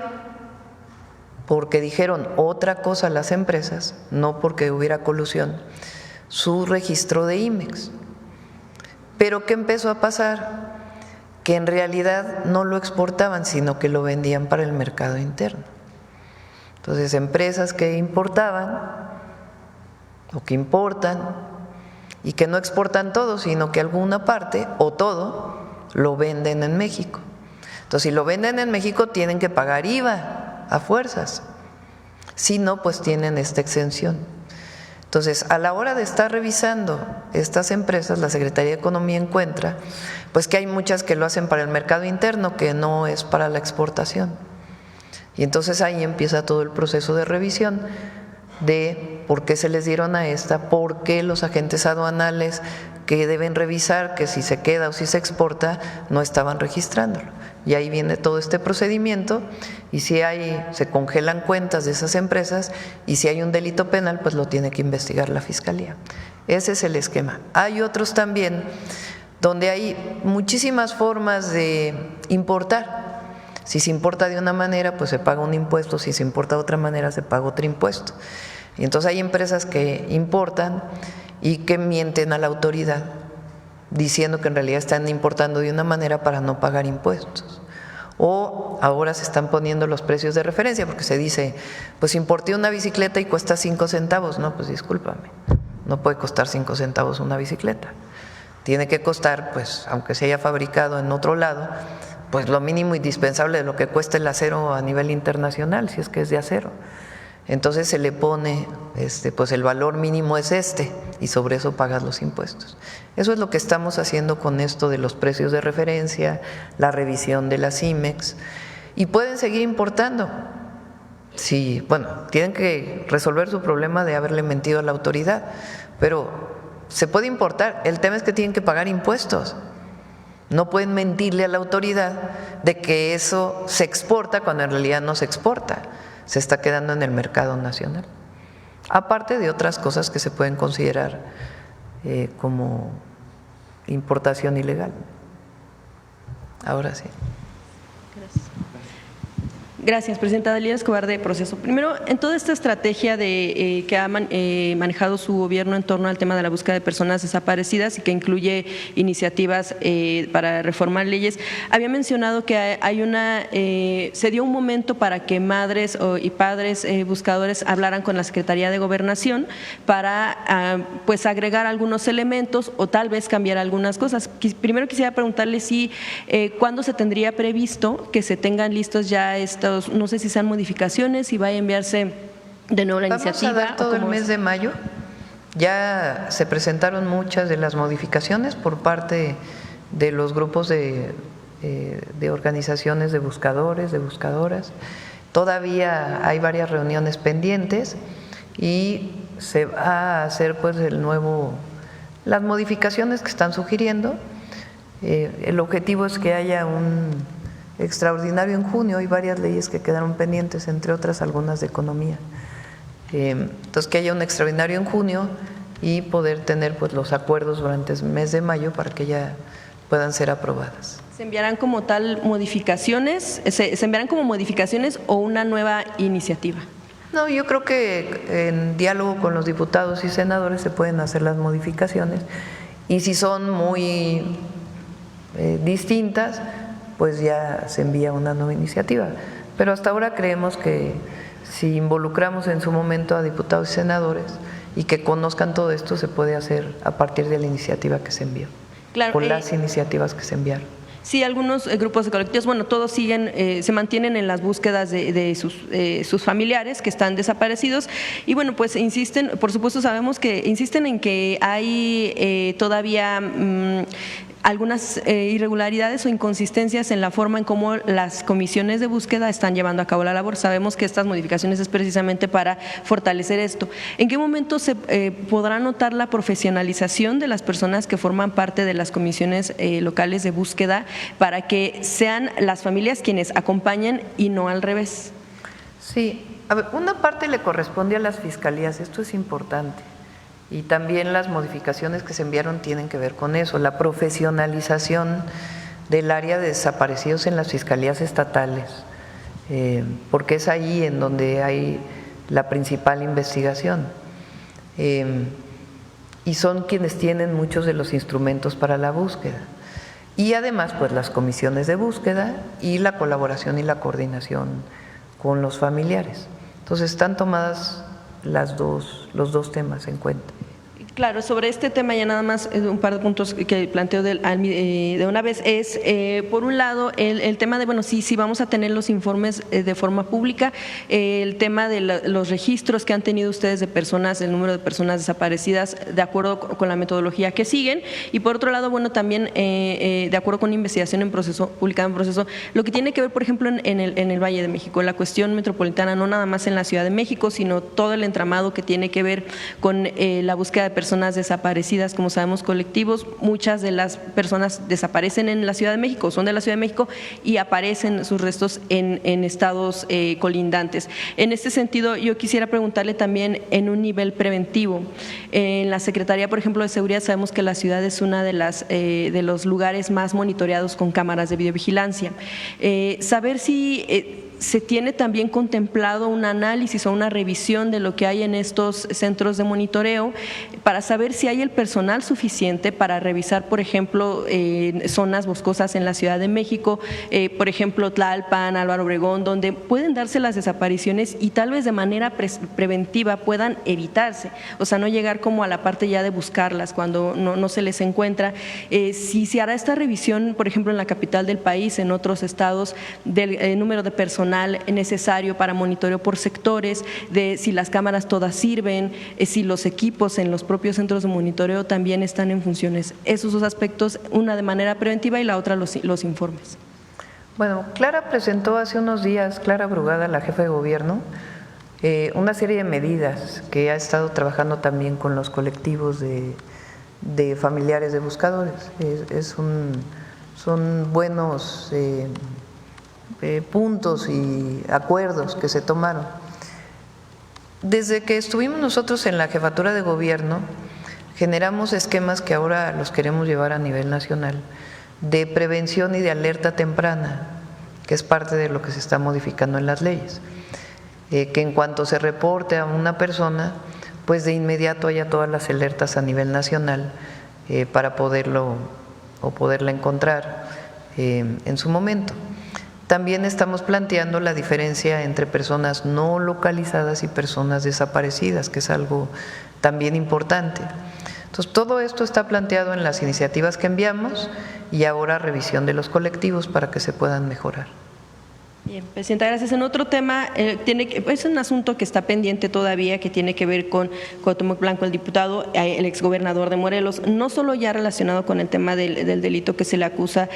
porque dijeron otra cosa a las empresas, no porque hubiera colusión, su registro de IMEX. Pero ¿qué empezó a pasar? Que en realidad no lo exportaban, sino que lo vendían para el mercado interno. Entonces, empresas que importaban o que importan y que no exportan todo, sino que alguna parte o todo lo venden en México. Entonces, si lo venden en México, tienen que pagar IVA a fuerzas. Si no, pues tienen esta exención. Entonces, a la hora de estar revisando estas empresas, la Secretaría de Economía encuentra pues que hay muchas que lo hacen para el mercado interno, que no es para la exportación. Y entonces ahí empieza todo el proceso de revisión de por qué se les dieron a esta, por qué los agentes aduanales que deben revisar que si se queda o si se exporta no estaban registrándolo. Y ahí viene todo este procedimiento y si se congelan cuentas de esas empresas y si hay un delito penal, pues lo tiene que investigar la Fiscalía. Ese es el esquema. Hay otros también donde hay muchísimas formas de importar. Si se importa de una manera, pues se paga un impuesto, si se importa de otra manera, se paga otro impuesto. Y entonces hay empresas que importan y que mienten a la autoridad, diciendo que en realidad están importando de una manera para no pagar impuestos. O ahora se están poniendo los precios de referencia porque se dice, pues importé una bicicleta y cuesta 5 centavos. No, pues discúlpame, no puede costar 5 centavos una bicicleta. Tiene que costar, pues aunque se haya fabricado en otro lado, pues lo mínimo indispensable de lo que cuesta el acero a nivel internacional, si es que es de acero. Entonces se le pone, pues el valor mínimo es y sobre eso pagas los impuestos. Eso es lo que estamos haciendo con esto de los precios de referencia, la revisión de las IMEX, y pueden seguir importando. Sí, bueno, tienen que resolver su problema de haberle mentido a la autoridad, pero se puede importar. El tema es que tienen que pagar impuestos. No pueden mentirle a la autoridad de que eso se exporta cuando en realidad no se exporta. Se está quedando en el mercado nacional, aparte de otras cosas que se pueden considerar como importación ilegal. Ahora sí. Gracias, presidenta. Dalila Escobar, de Proceso. Primero, en toda esta estrategia que ha manejado su gobierno en torno al tema de la búsqueda de personas desaparecidas y que incluye iniciativas para reformar leyes, había mencionado que se dio un momento para que madres y padres buscadores hablaran con la Secretaría de Gobernación para pues agregar algunos elementos o tal vez cambiar algunas cosas. Primero quisiera preguntarle si cuándo se tendría previsto que se tengan listos ya estos, no sé si sean modificaciones, si va a enviarse de nuevo la iniciativa. Vamos a dar todo el mes de mayo. Ya se presentaron muchas de las modificaciones por parte de los grupos de organizaciones de buscadores, de buscadoras. Todavía hay varias reuniones pendientes y se va a hacer pues las modificaciones que están sugiriendo. El objetivo es que haya un extraordinario en junio. Hay varias leyes que quedaron pendientes, entre otras algunas de economía. Entonces que haya un extraordinario en junio y poder tener pues los acuerdos durante el mes de mayo para que ya puedan ser aprobadas. ¿Se enviarán como tal modificaciones? ¿Se enviarán como modificaciones o una nueva iniciativa? No, yo creo que en diálogo con los diputados y senadores se pueden hacer las modificaciones, y si son muy distintas, pues ya se envía una nueva iniciativa. Pero hasta ahora creemos que si involucramos en su momento a diputados y senadores y que conozcan todo esto, se puede hacer a partir de la iniciativa que se envió, claro, con las iniciativas que se enviaron. Sí, algunos grupos de colectivos, bueno, todos siguen, se mantienen en las búsquedas de sus familiares que están desaparecidos, y bueno, pues insisten, por supuesto sabemos que insisten en que hay todavía algunas irregularidades o inconsistencias en la forma en cómo las comisiones de búsqueda están llevando a cabo la labor. Sabemos que estas modificaciones es precisamente para fortalecer esto. ¿En qué momento se podrá notar la profesionalización de las personas que forman parte de las comisiones locales de búsqueda para que sean las familias quienes acompañen y no al revés? Sí, a ver, una parte le corresponde a las fiscalías, esto es importante. Y también las modificaciones que se enviaron tienen que ver con eso, la profesionalización del área de desaparecidos en las fiscalías estatales, porque es ahí en donde hay la principal investigación. Y son quienes tienen muchos de los instrumentos para la búsqueda. Y además, pues las comisiones de búsqueda y la colaboración y la coordinación con los familiares. Entonces están tomadas los dos temas en cuenta. Claro, sobre este tema ya nada más un par de puntos que planteo de una vez es, por un lado, el tema de, bueno, sí vamos a tener los informes de forma pública, el tema de los registros que han tenido ustedes de personas, el número de personas desaparecidas de acuerdo con la metodología que siguen, y por otro lado, bueno, también de acuerdo con investigación en proceso, publicada en proceso, lo que tiene que ver, por ejemplo, en el Valle de México, la cuestión metropolitana, no nada más en la Ciudad de México, sino todo el entramado que tiene que ver con la búsqueda de personas desaparecidas, como sabemos, colectivos. Muchas de las personas desaparecen en la Ciudad de México, son de la Ciudad de México y aparecen sus restos en estados colindantes. En este sentido, yo quisiera preguntarle también en un nivel preventivo. En la Secretaría, por ejemplo, de Seguridad, sabemos que la ciudad es una de los lugares más monitoreados con cámaras de videovigilancia. Saber si se tiene también contemplado un análisis o una revisión de lo que hay en estos centros de monitoreo para saber si hay el personal suficiente para revisar, por ejemplo, zonas boscosas en la Ciudad de México, por ejemplo, Tlalpan, Álvaro Obregón, donde pueden darse las desapariciones y tal vez de manera preventiva puedan evitarse, o sea, no llegar como a la parte ya de buscarlas cuando no se les encuentra. Si se hará esta revisión, por ejemplo, en la capital del país, en otros estados, del número de personal necesario para monitoreo por sectores, de si las cámaras todas sirven, si los equipos en los propios centros de monitoreo también están en funciones. Esos dos aspectos, una de manera preventiva y la otra los informes. Bueno, Clara presentó hace unos días, Clara Brugada, la jefa de gobierno, una serie de medidas que ha estado trabajando también con los colectivos de familiares de buscadores. Son buenos puntos y acuerdos que se tomaron. Desde que estuvimos nosotros en la jefatura de gobierno, generamos esquemas que ahora los queremos llevar a nivel nacional, de prevención y de alerta temprana, que es parte de lo que se está modificando en las leyes. Que en cuanto se reporte a una persona, pues de inmediato haya todas las alertas a nivel nacional para poderla encontrar en su momento. También estamos planteando la diferencia entre personas no localizadas y personas desaparecidas, que es algo también importante. Entonces, todo esto está planteado en las iniciativas que enviamos y ahora revisión de los colectivos para que se puedan mejorar. Bien, Presidenta, gracias. En otro tema, es un asunto que está pendiente todavía, que tiene que ver con Cuauhtémoc Blanco, el diputado, el exgobernador de Morelos, no solo ya relacionado con el tema del delito que se le acusa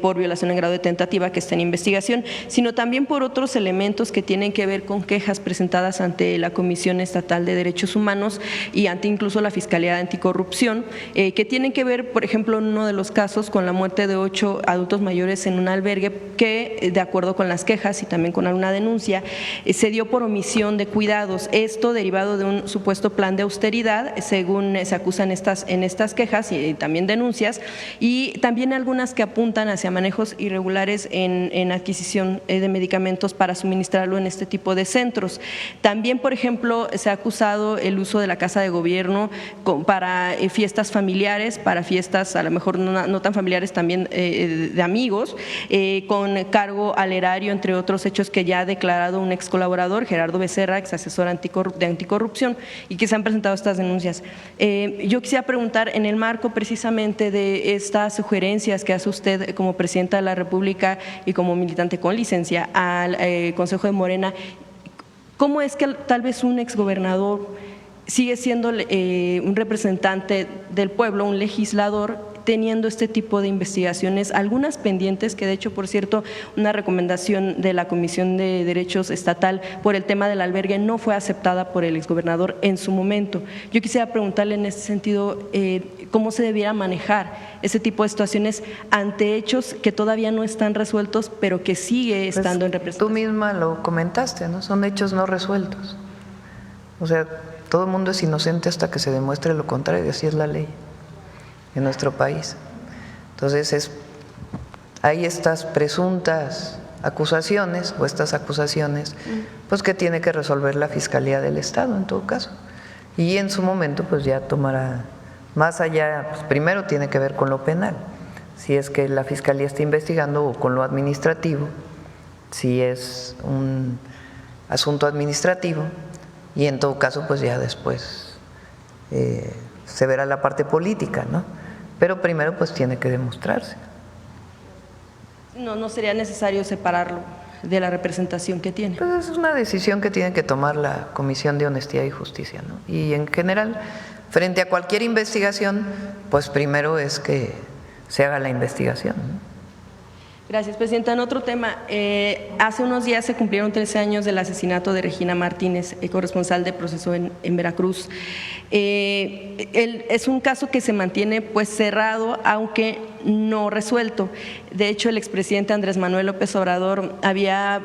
por violación en grado de tentativa, que está en investigación, sino también por otros elementos que tienen que ver con quejas presentadas ante la Comisión Estatal de Derechos Humanos y ante incluso la Fiscalía Anticorrupción, que tienen que ver, por ejemplo, en uno de los casos con la muerte de 8 adultos mayores en un albergue que, de acuerdo con las quejas y también con alguna denuncia, se dio por omisión de cuidados. Esto derivado de un supuesto plan de austeridad, según se acusan en estas quejas y también denuncias, y también algunas que apuntan hacia manejos irregulares en adquisición de medicamentos para suministrarlo en este tipo de centros. También, por ejemplo, se ha acusado el uso de la Casa de Gobierno para fiestas familiares, para fiestas a lo mejor no tan familiares, también de amigos, con cargo al erario, entre otros hechos que ya ha declarado un ex colaborador, Gerardo Becerra, ex asesor de anticorrupción, y que se han presentado estas denuncias. Yo quisiera preguntar, en el marco precisamente de estas sugerencias que hace usted como Presidenta de la República y como militante con licencia al Consejo de Morena, ¿cómo es que tal vez un exgobernador sigue siendo un representante del pueblo, un legislador, teniendo este tipo de investigaciones, algunas pendientes, que de hecho, por cierto, una recomendación de la Comisión de Derechos Estatal por el tema del albergue no fue aceptada por el exgobernador en su momento? Yo quisiera preguntarle en este sentido cómo se debiera manejar ese tipo de situaciones ante hechos que todavía no están resueltos, pero que sigue estando en representación. Tú misma lo comentaste, ¿no? Son hechos no resueltos. O sea, todo el mundo es inocente hasta que se demuestre lo contrario, así es la ley en nuestro país. Entonces, hay estas presuntas acusaciones o estas acusaciones, pues que tiene que resolver la Fiscalía del Estado en todo caso. Y en su momento, pues ya tomará, más allá, pues primero tiene que ver con lo penal, si es que la Fiscalía está investigando, o con lo administrativo, si es un asunto administrativo, y en todo caso, pues ya después se verá la parte política, ¿no? Pero primero pues tiene que demostrarse. No sería necesario separarlo de la representación que tiene. Pues es una decisión que tiene que tomar la Comisión de Honestidad y Justicia, ¿no? Y en general, frente a cualquier investigación, pues primero es que se haga la investigación, ¿no? Gracias, Presidenta. En otro tema, hace unos días se cumplieron 13 años del asesinato de Regina Martínez, corresponsal de Proceso en Veracruz. Es un caso que se mantiene pues cerrado, aunque no resuelto. De hecho, el expresidente Andrés Manuel López Obrador había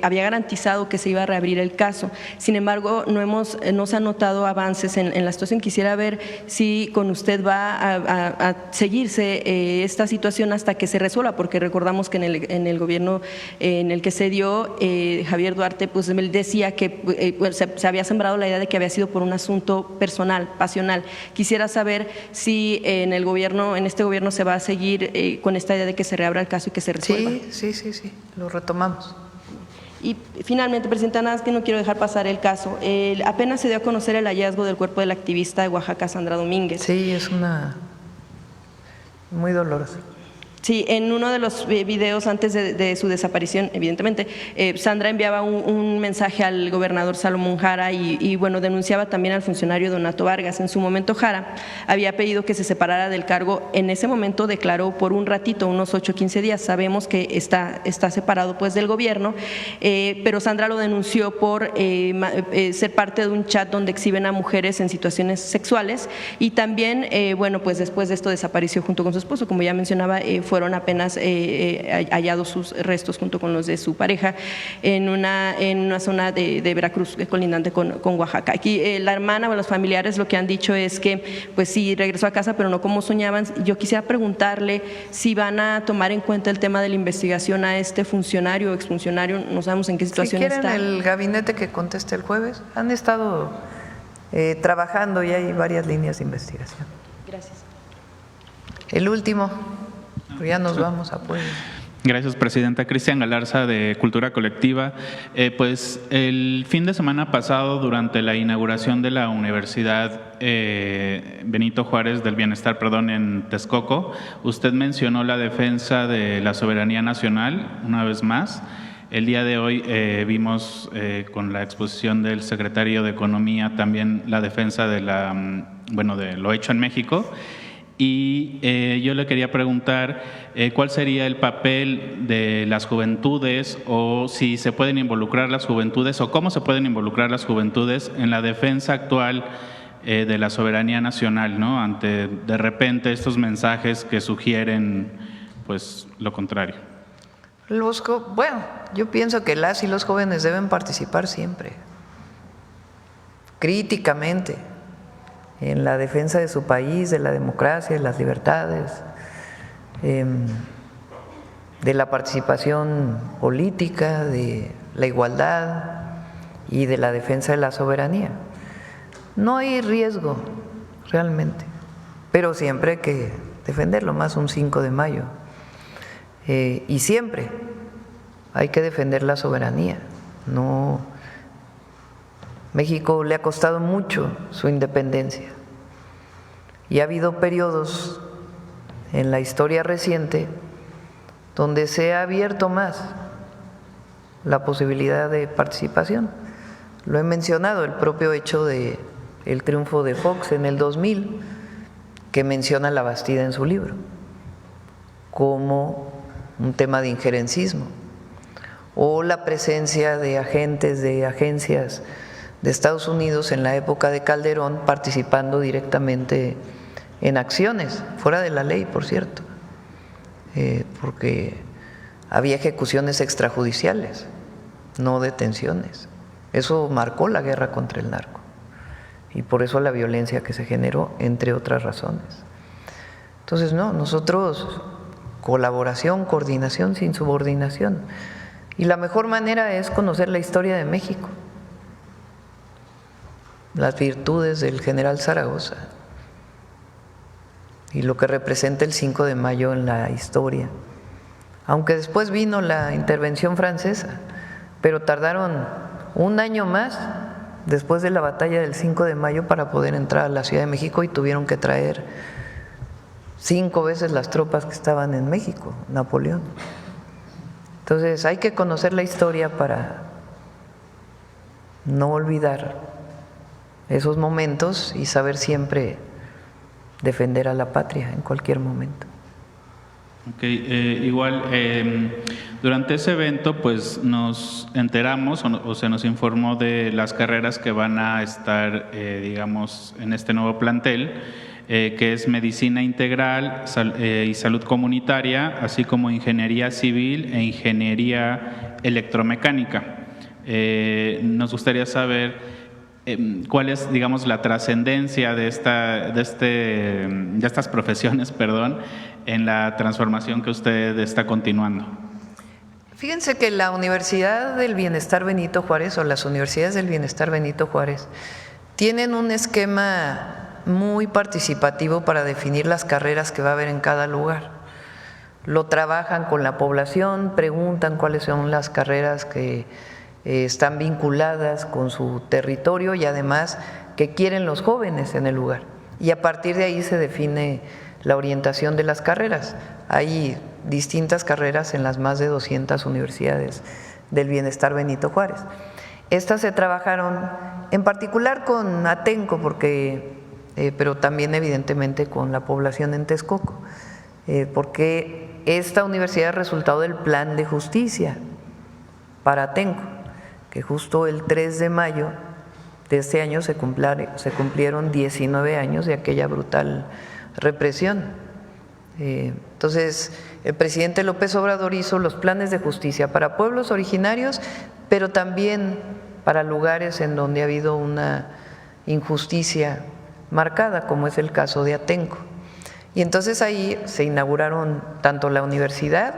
garantizado que se iba a reabrir el caso. Sin embargo, no se han notado avances en la situación. Quisiera ver si con usted va a seguirse esta situación hasta que se resuelva, porque recordamos que en el gobierno en el que se dio, Javier Duarte, pues él decía que se había sembrado la idea de que había sido por un asunto personal, pasional. Quisiera saber si en este gobierno se va a seguir con esta idea de que se reabra el caso y que se resuelva. Sí, lo retomamos. Y finalmente, presidenta, nada más que no quiero dejar pasar el caso. Apenas se dio a conocer el hallazgo del cuerpo de la activista de Oaxaca, Sandra Domínguez. Sí, es muy dolorosa. Sí, en uno de los videos antes de su desaparición, evidentemente, Sandra enviaba un mensaje al gobernador Salomón Jara y bueno, denunciaba también al funcionario Donato Vargas. En su momento, Jara había pedido que se separara del cargo. En ese momento declaró por un ratito, unos 8 o 15 días. Sabemos que está separado pues del gobierno, pero Sandra lo denunció por ser parte de un chat donde exhiben a mujeres en situaciones sexuales y también, bueno, pues después de esto desapareció junto con su esposo, como ya mencionaba, fueron apenas hallados sus restos junto con los de su pareja en una zona de Veracruz colindante con Oaxaca. Aquí la hermana o los familiares lo que han dicho es que pues sí regresó a casa, pero no como soñaban. Yo quisiera preguntarle si van a tomar en cuenta el tema de la investigación a este funcionario o exfuncionario, no sabemos en qué situación está. Si quieren el gabinete que conteste el jueves, han estado trabajando y hay varias líneas de investigación. Gracias. El último. Pero ya nos vamos a Puebla. Gracias, presidenta. Cristian Galarza, de Cultura Colectiva. Pues el fin de semana pasado, durante la inauguración de la Universidad Benito Juárez del Bienestar, en Texcoco, usted mencionó la defensa de la soberanía nacional, una vez más. El día de hoy vimos con la exposición del secretario de Economía también la defensa de de lo hecho en México. Y yo le quería preguntar cuál sería el papel de las juventudes o si se pueden involucrar las juventudes o cómo se pueden involucrar las juventudes en la defensa actual de la soberanía nacional, ¿no? Ante de repente estos mensajes que sugieren pues lo contrario. Bueno, yo pienso que las y los jóvenes deben participar siempre, críticamente, en la defensa de su país, de la democracia, de las libertades, de la participación política, de la igualdad y de la defensa de la soberanía. No hay riesgo realmente, pero siempre hay que defenderlo, más un 5 de mayo. Y siempre hay que defender la soberanía. México le ha costado mucho su independencia y ha habido periodos en la historia reciente donde se ha abierto más la posibilidad de participación. Lo he mencionado, el propio hecho de el triunfo de Fox en el 2000, que menciona la Bastida en su libro como un tema de injerencismo, o la presencia de agentes de agencias de Estados Unidos en la época de Calderón participando directamente en acciones, fuera de la ley, por cierto, porque había ejecuciones extrajudiciales, no detenciones. Eso marcó la guerra contra el narco y por eso la violencia que se generó, entre otras razones. Entonces, nosotros colaboración, coordinación sin subordinación. Y la mejor manera es conocer la historia de México, las virtudes del general Zaragoza y lo que representa el 5 de mayo en la historia. Aunque después vino la intervención francesa, pero tardaron un año más después de la batalla del 5 de mayo para poder entrar a la Ciudad de México y tuvieron que traer 5 veces las tropas que estaban en México, Napoleón. Entonces hay que conocer la historia para no olvidar esos momentos y saber siempre defender a la patria en cualquier momento. Igual, durante ese evento pues nos enteramos o se nos informó de las carreras que van a estar, digamos, en este nuevo plantel. que es Medicina Integral y Salud Comunitaria, así como Ingeniería Civil e Ingeniería Electromecánica. Nos gustaría saber cuál es, digamos, la trascendencia de estas profesiones, en la transformación que usted está continuando. Fíjense que la Universidad del Bienestar Benito Juárez o las Universidades del Bienestar Benito Juárez tienen un esquema muy participativo para definir las carreras que va a haber en cada lugar. Lo trabajan con la población, preguntan cuáles son las carreras que están vinculadas con su territorio y además qué quieren los jóvenes en el lugar. Y a partir de ahí se define la orientación de las carreras. Hay distintas carreras en las más de 200 universidades del Bienestar Benito Juárez. Estas se trabajaron en particular con Atenco, pero también evidentemente con la población en Texcoco, porque esta universidad es resultado del plan de justicia para Atenco, que justo el 3 de mayo de este año se cumplieron 19 años de aquella brutal represión. Entonces, el presidente López Obrador hizo los planes de justicia para pueblos originarios, pero también para lugares en donde ha habido una injusticia marcada, como es el caso de Atenco. Y entonces ahí se inauguraron tanto la universidad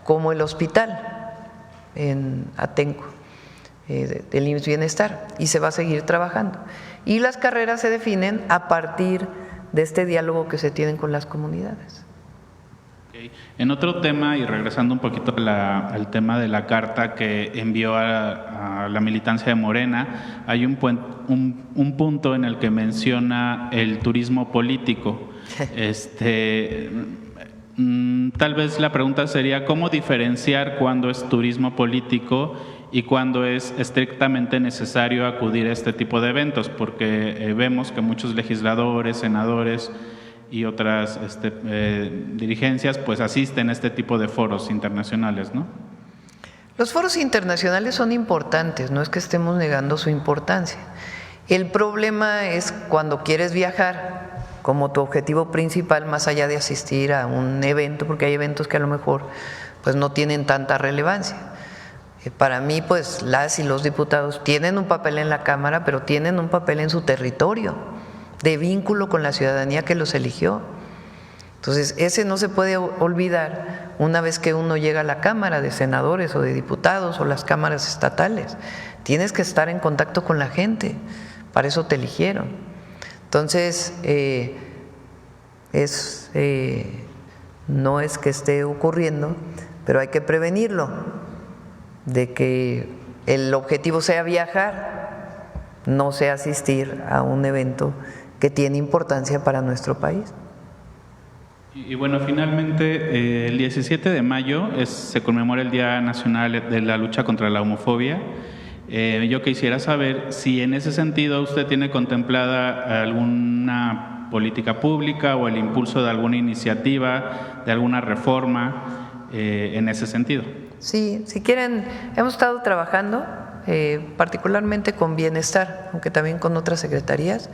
como el hospital en Atenco, del IMSS Bienestar, y se va a seguir trabajando. Y las carreras se definen a partir de este diálogo que se tienen con las comunidades. En otro tema, y regresando un poquito al tema de la carta que envió a la militancia de Morena, hay un punto en el que menciona el turismo político. Tal vez la pregunta sería, ¿cómo diferenciar cuándo es turismo político y cuándo es estrictamente necesario acudir a este tipo de eventos? Porque vemos que muchos legisladores, senadores y otras dirigencias pues asisten a este tipo de foros internacionales, ¿no? Los foros internacionales son importantes, no es que estemos negando su importancia. El problema es cuando quieres viajar como tu objetivo principal, más allá de asistir a un evento, porque hay eventos que a lo mejor pues no tienen tanta relevancia. Para mí, pues las y los diputados tienen un papel en la Cámara, pero tienen un papel en su territorio, de vínculo con la ciudadanía que los eligió. Entonces, ese no se puede olvidar una vez que uno llega a la Cámara de senadores o de diputados o las cámaras estatales. Tienes que estar en contacto con la gente, para eso te eligieron. Entonces, no es que esté ocurriendo, pero hay que prevenirlo, de que el objetivo sea viajar, no sea asistir a un evento que tiene importancia para nuestro país. Y bueno, finalmente el 17 de mayo se conmemora el Día Nacional de la Lucha contra la Homofobia. Yo quisiera saber si en ese sentido usted tiene contemplada alguna política pública o el impulso de alguna iniciativa, de alguna reforma en ese sentido. Sí, si quieren, hemos estado trabajando particularmente con Bienestar, aunque también con otras secretarías,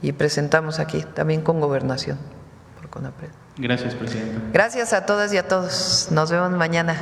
y presentamos aquí también con Gobernación por CONAPRED. Gracias, presidenta. Gracias a todas y a todos. Nos vemos mañana.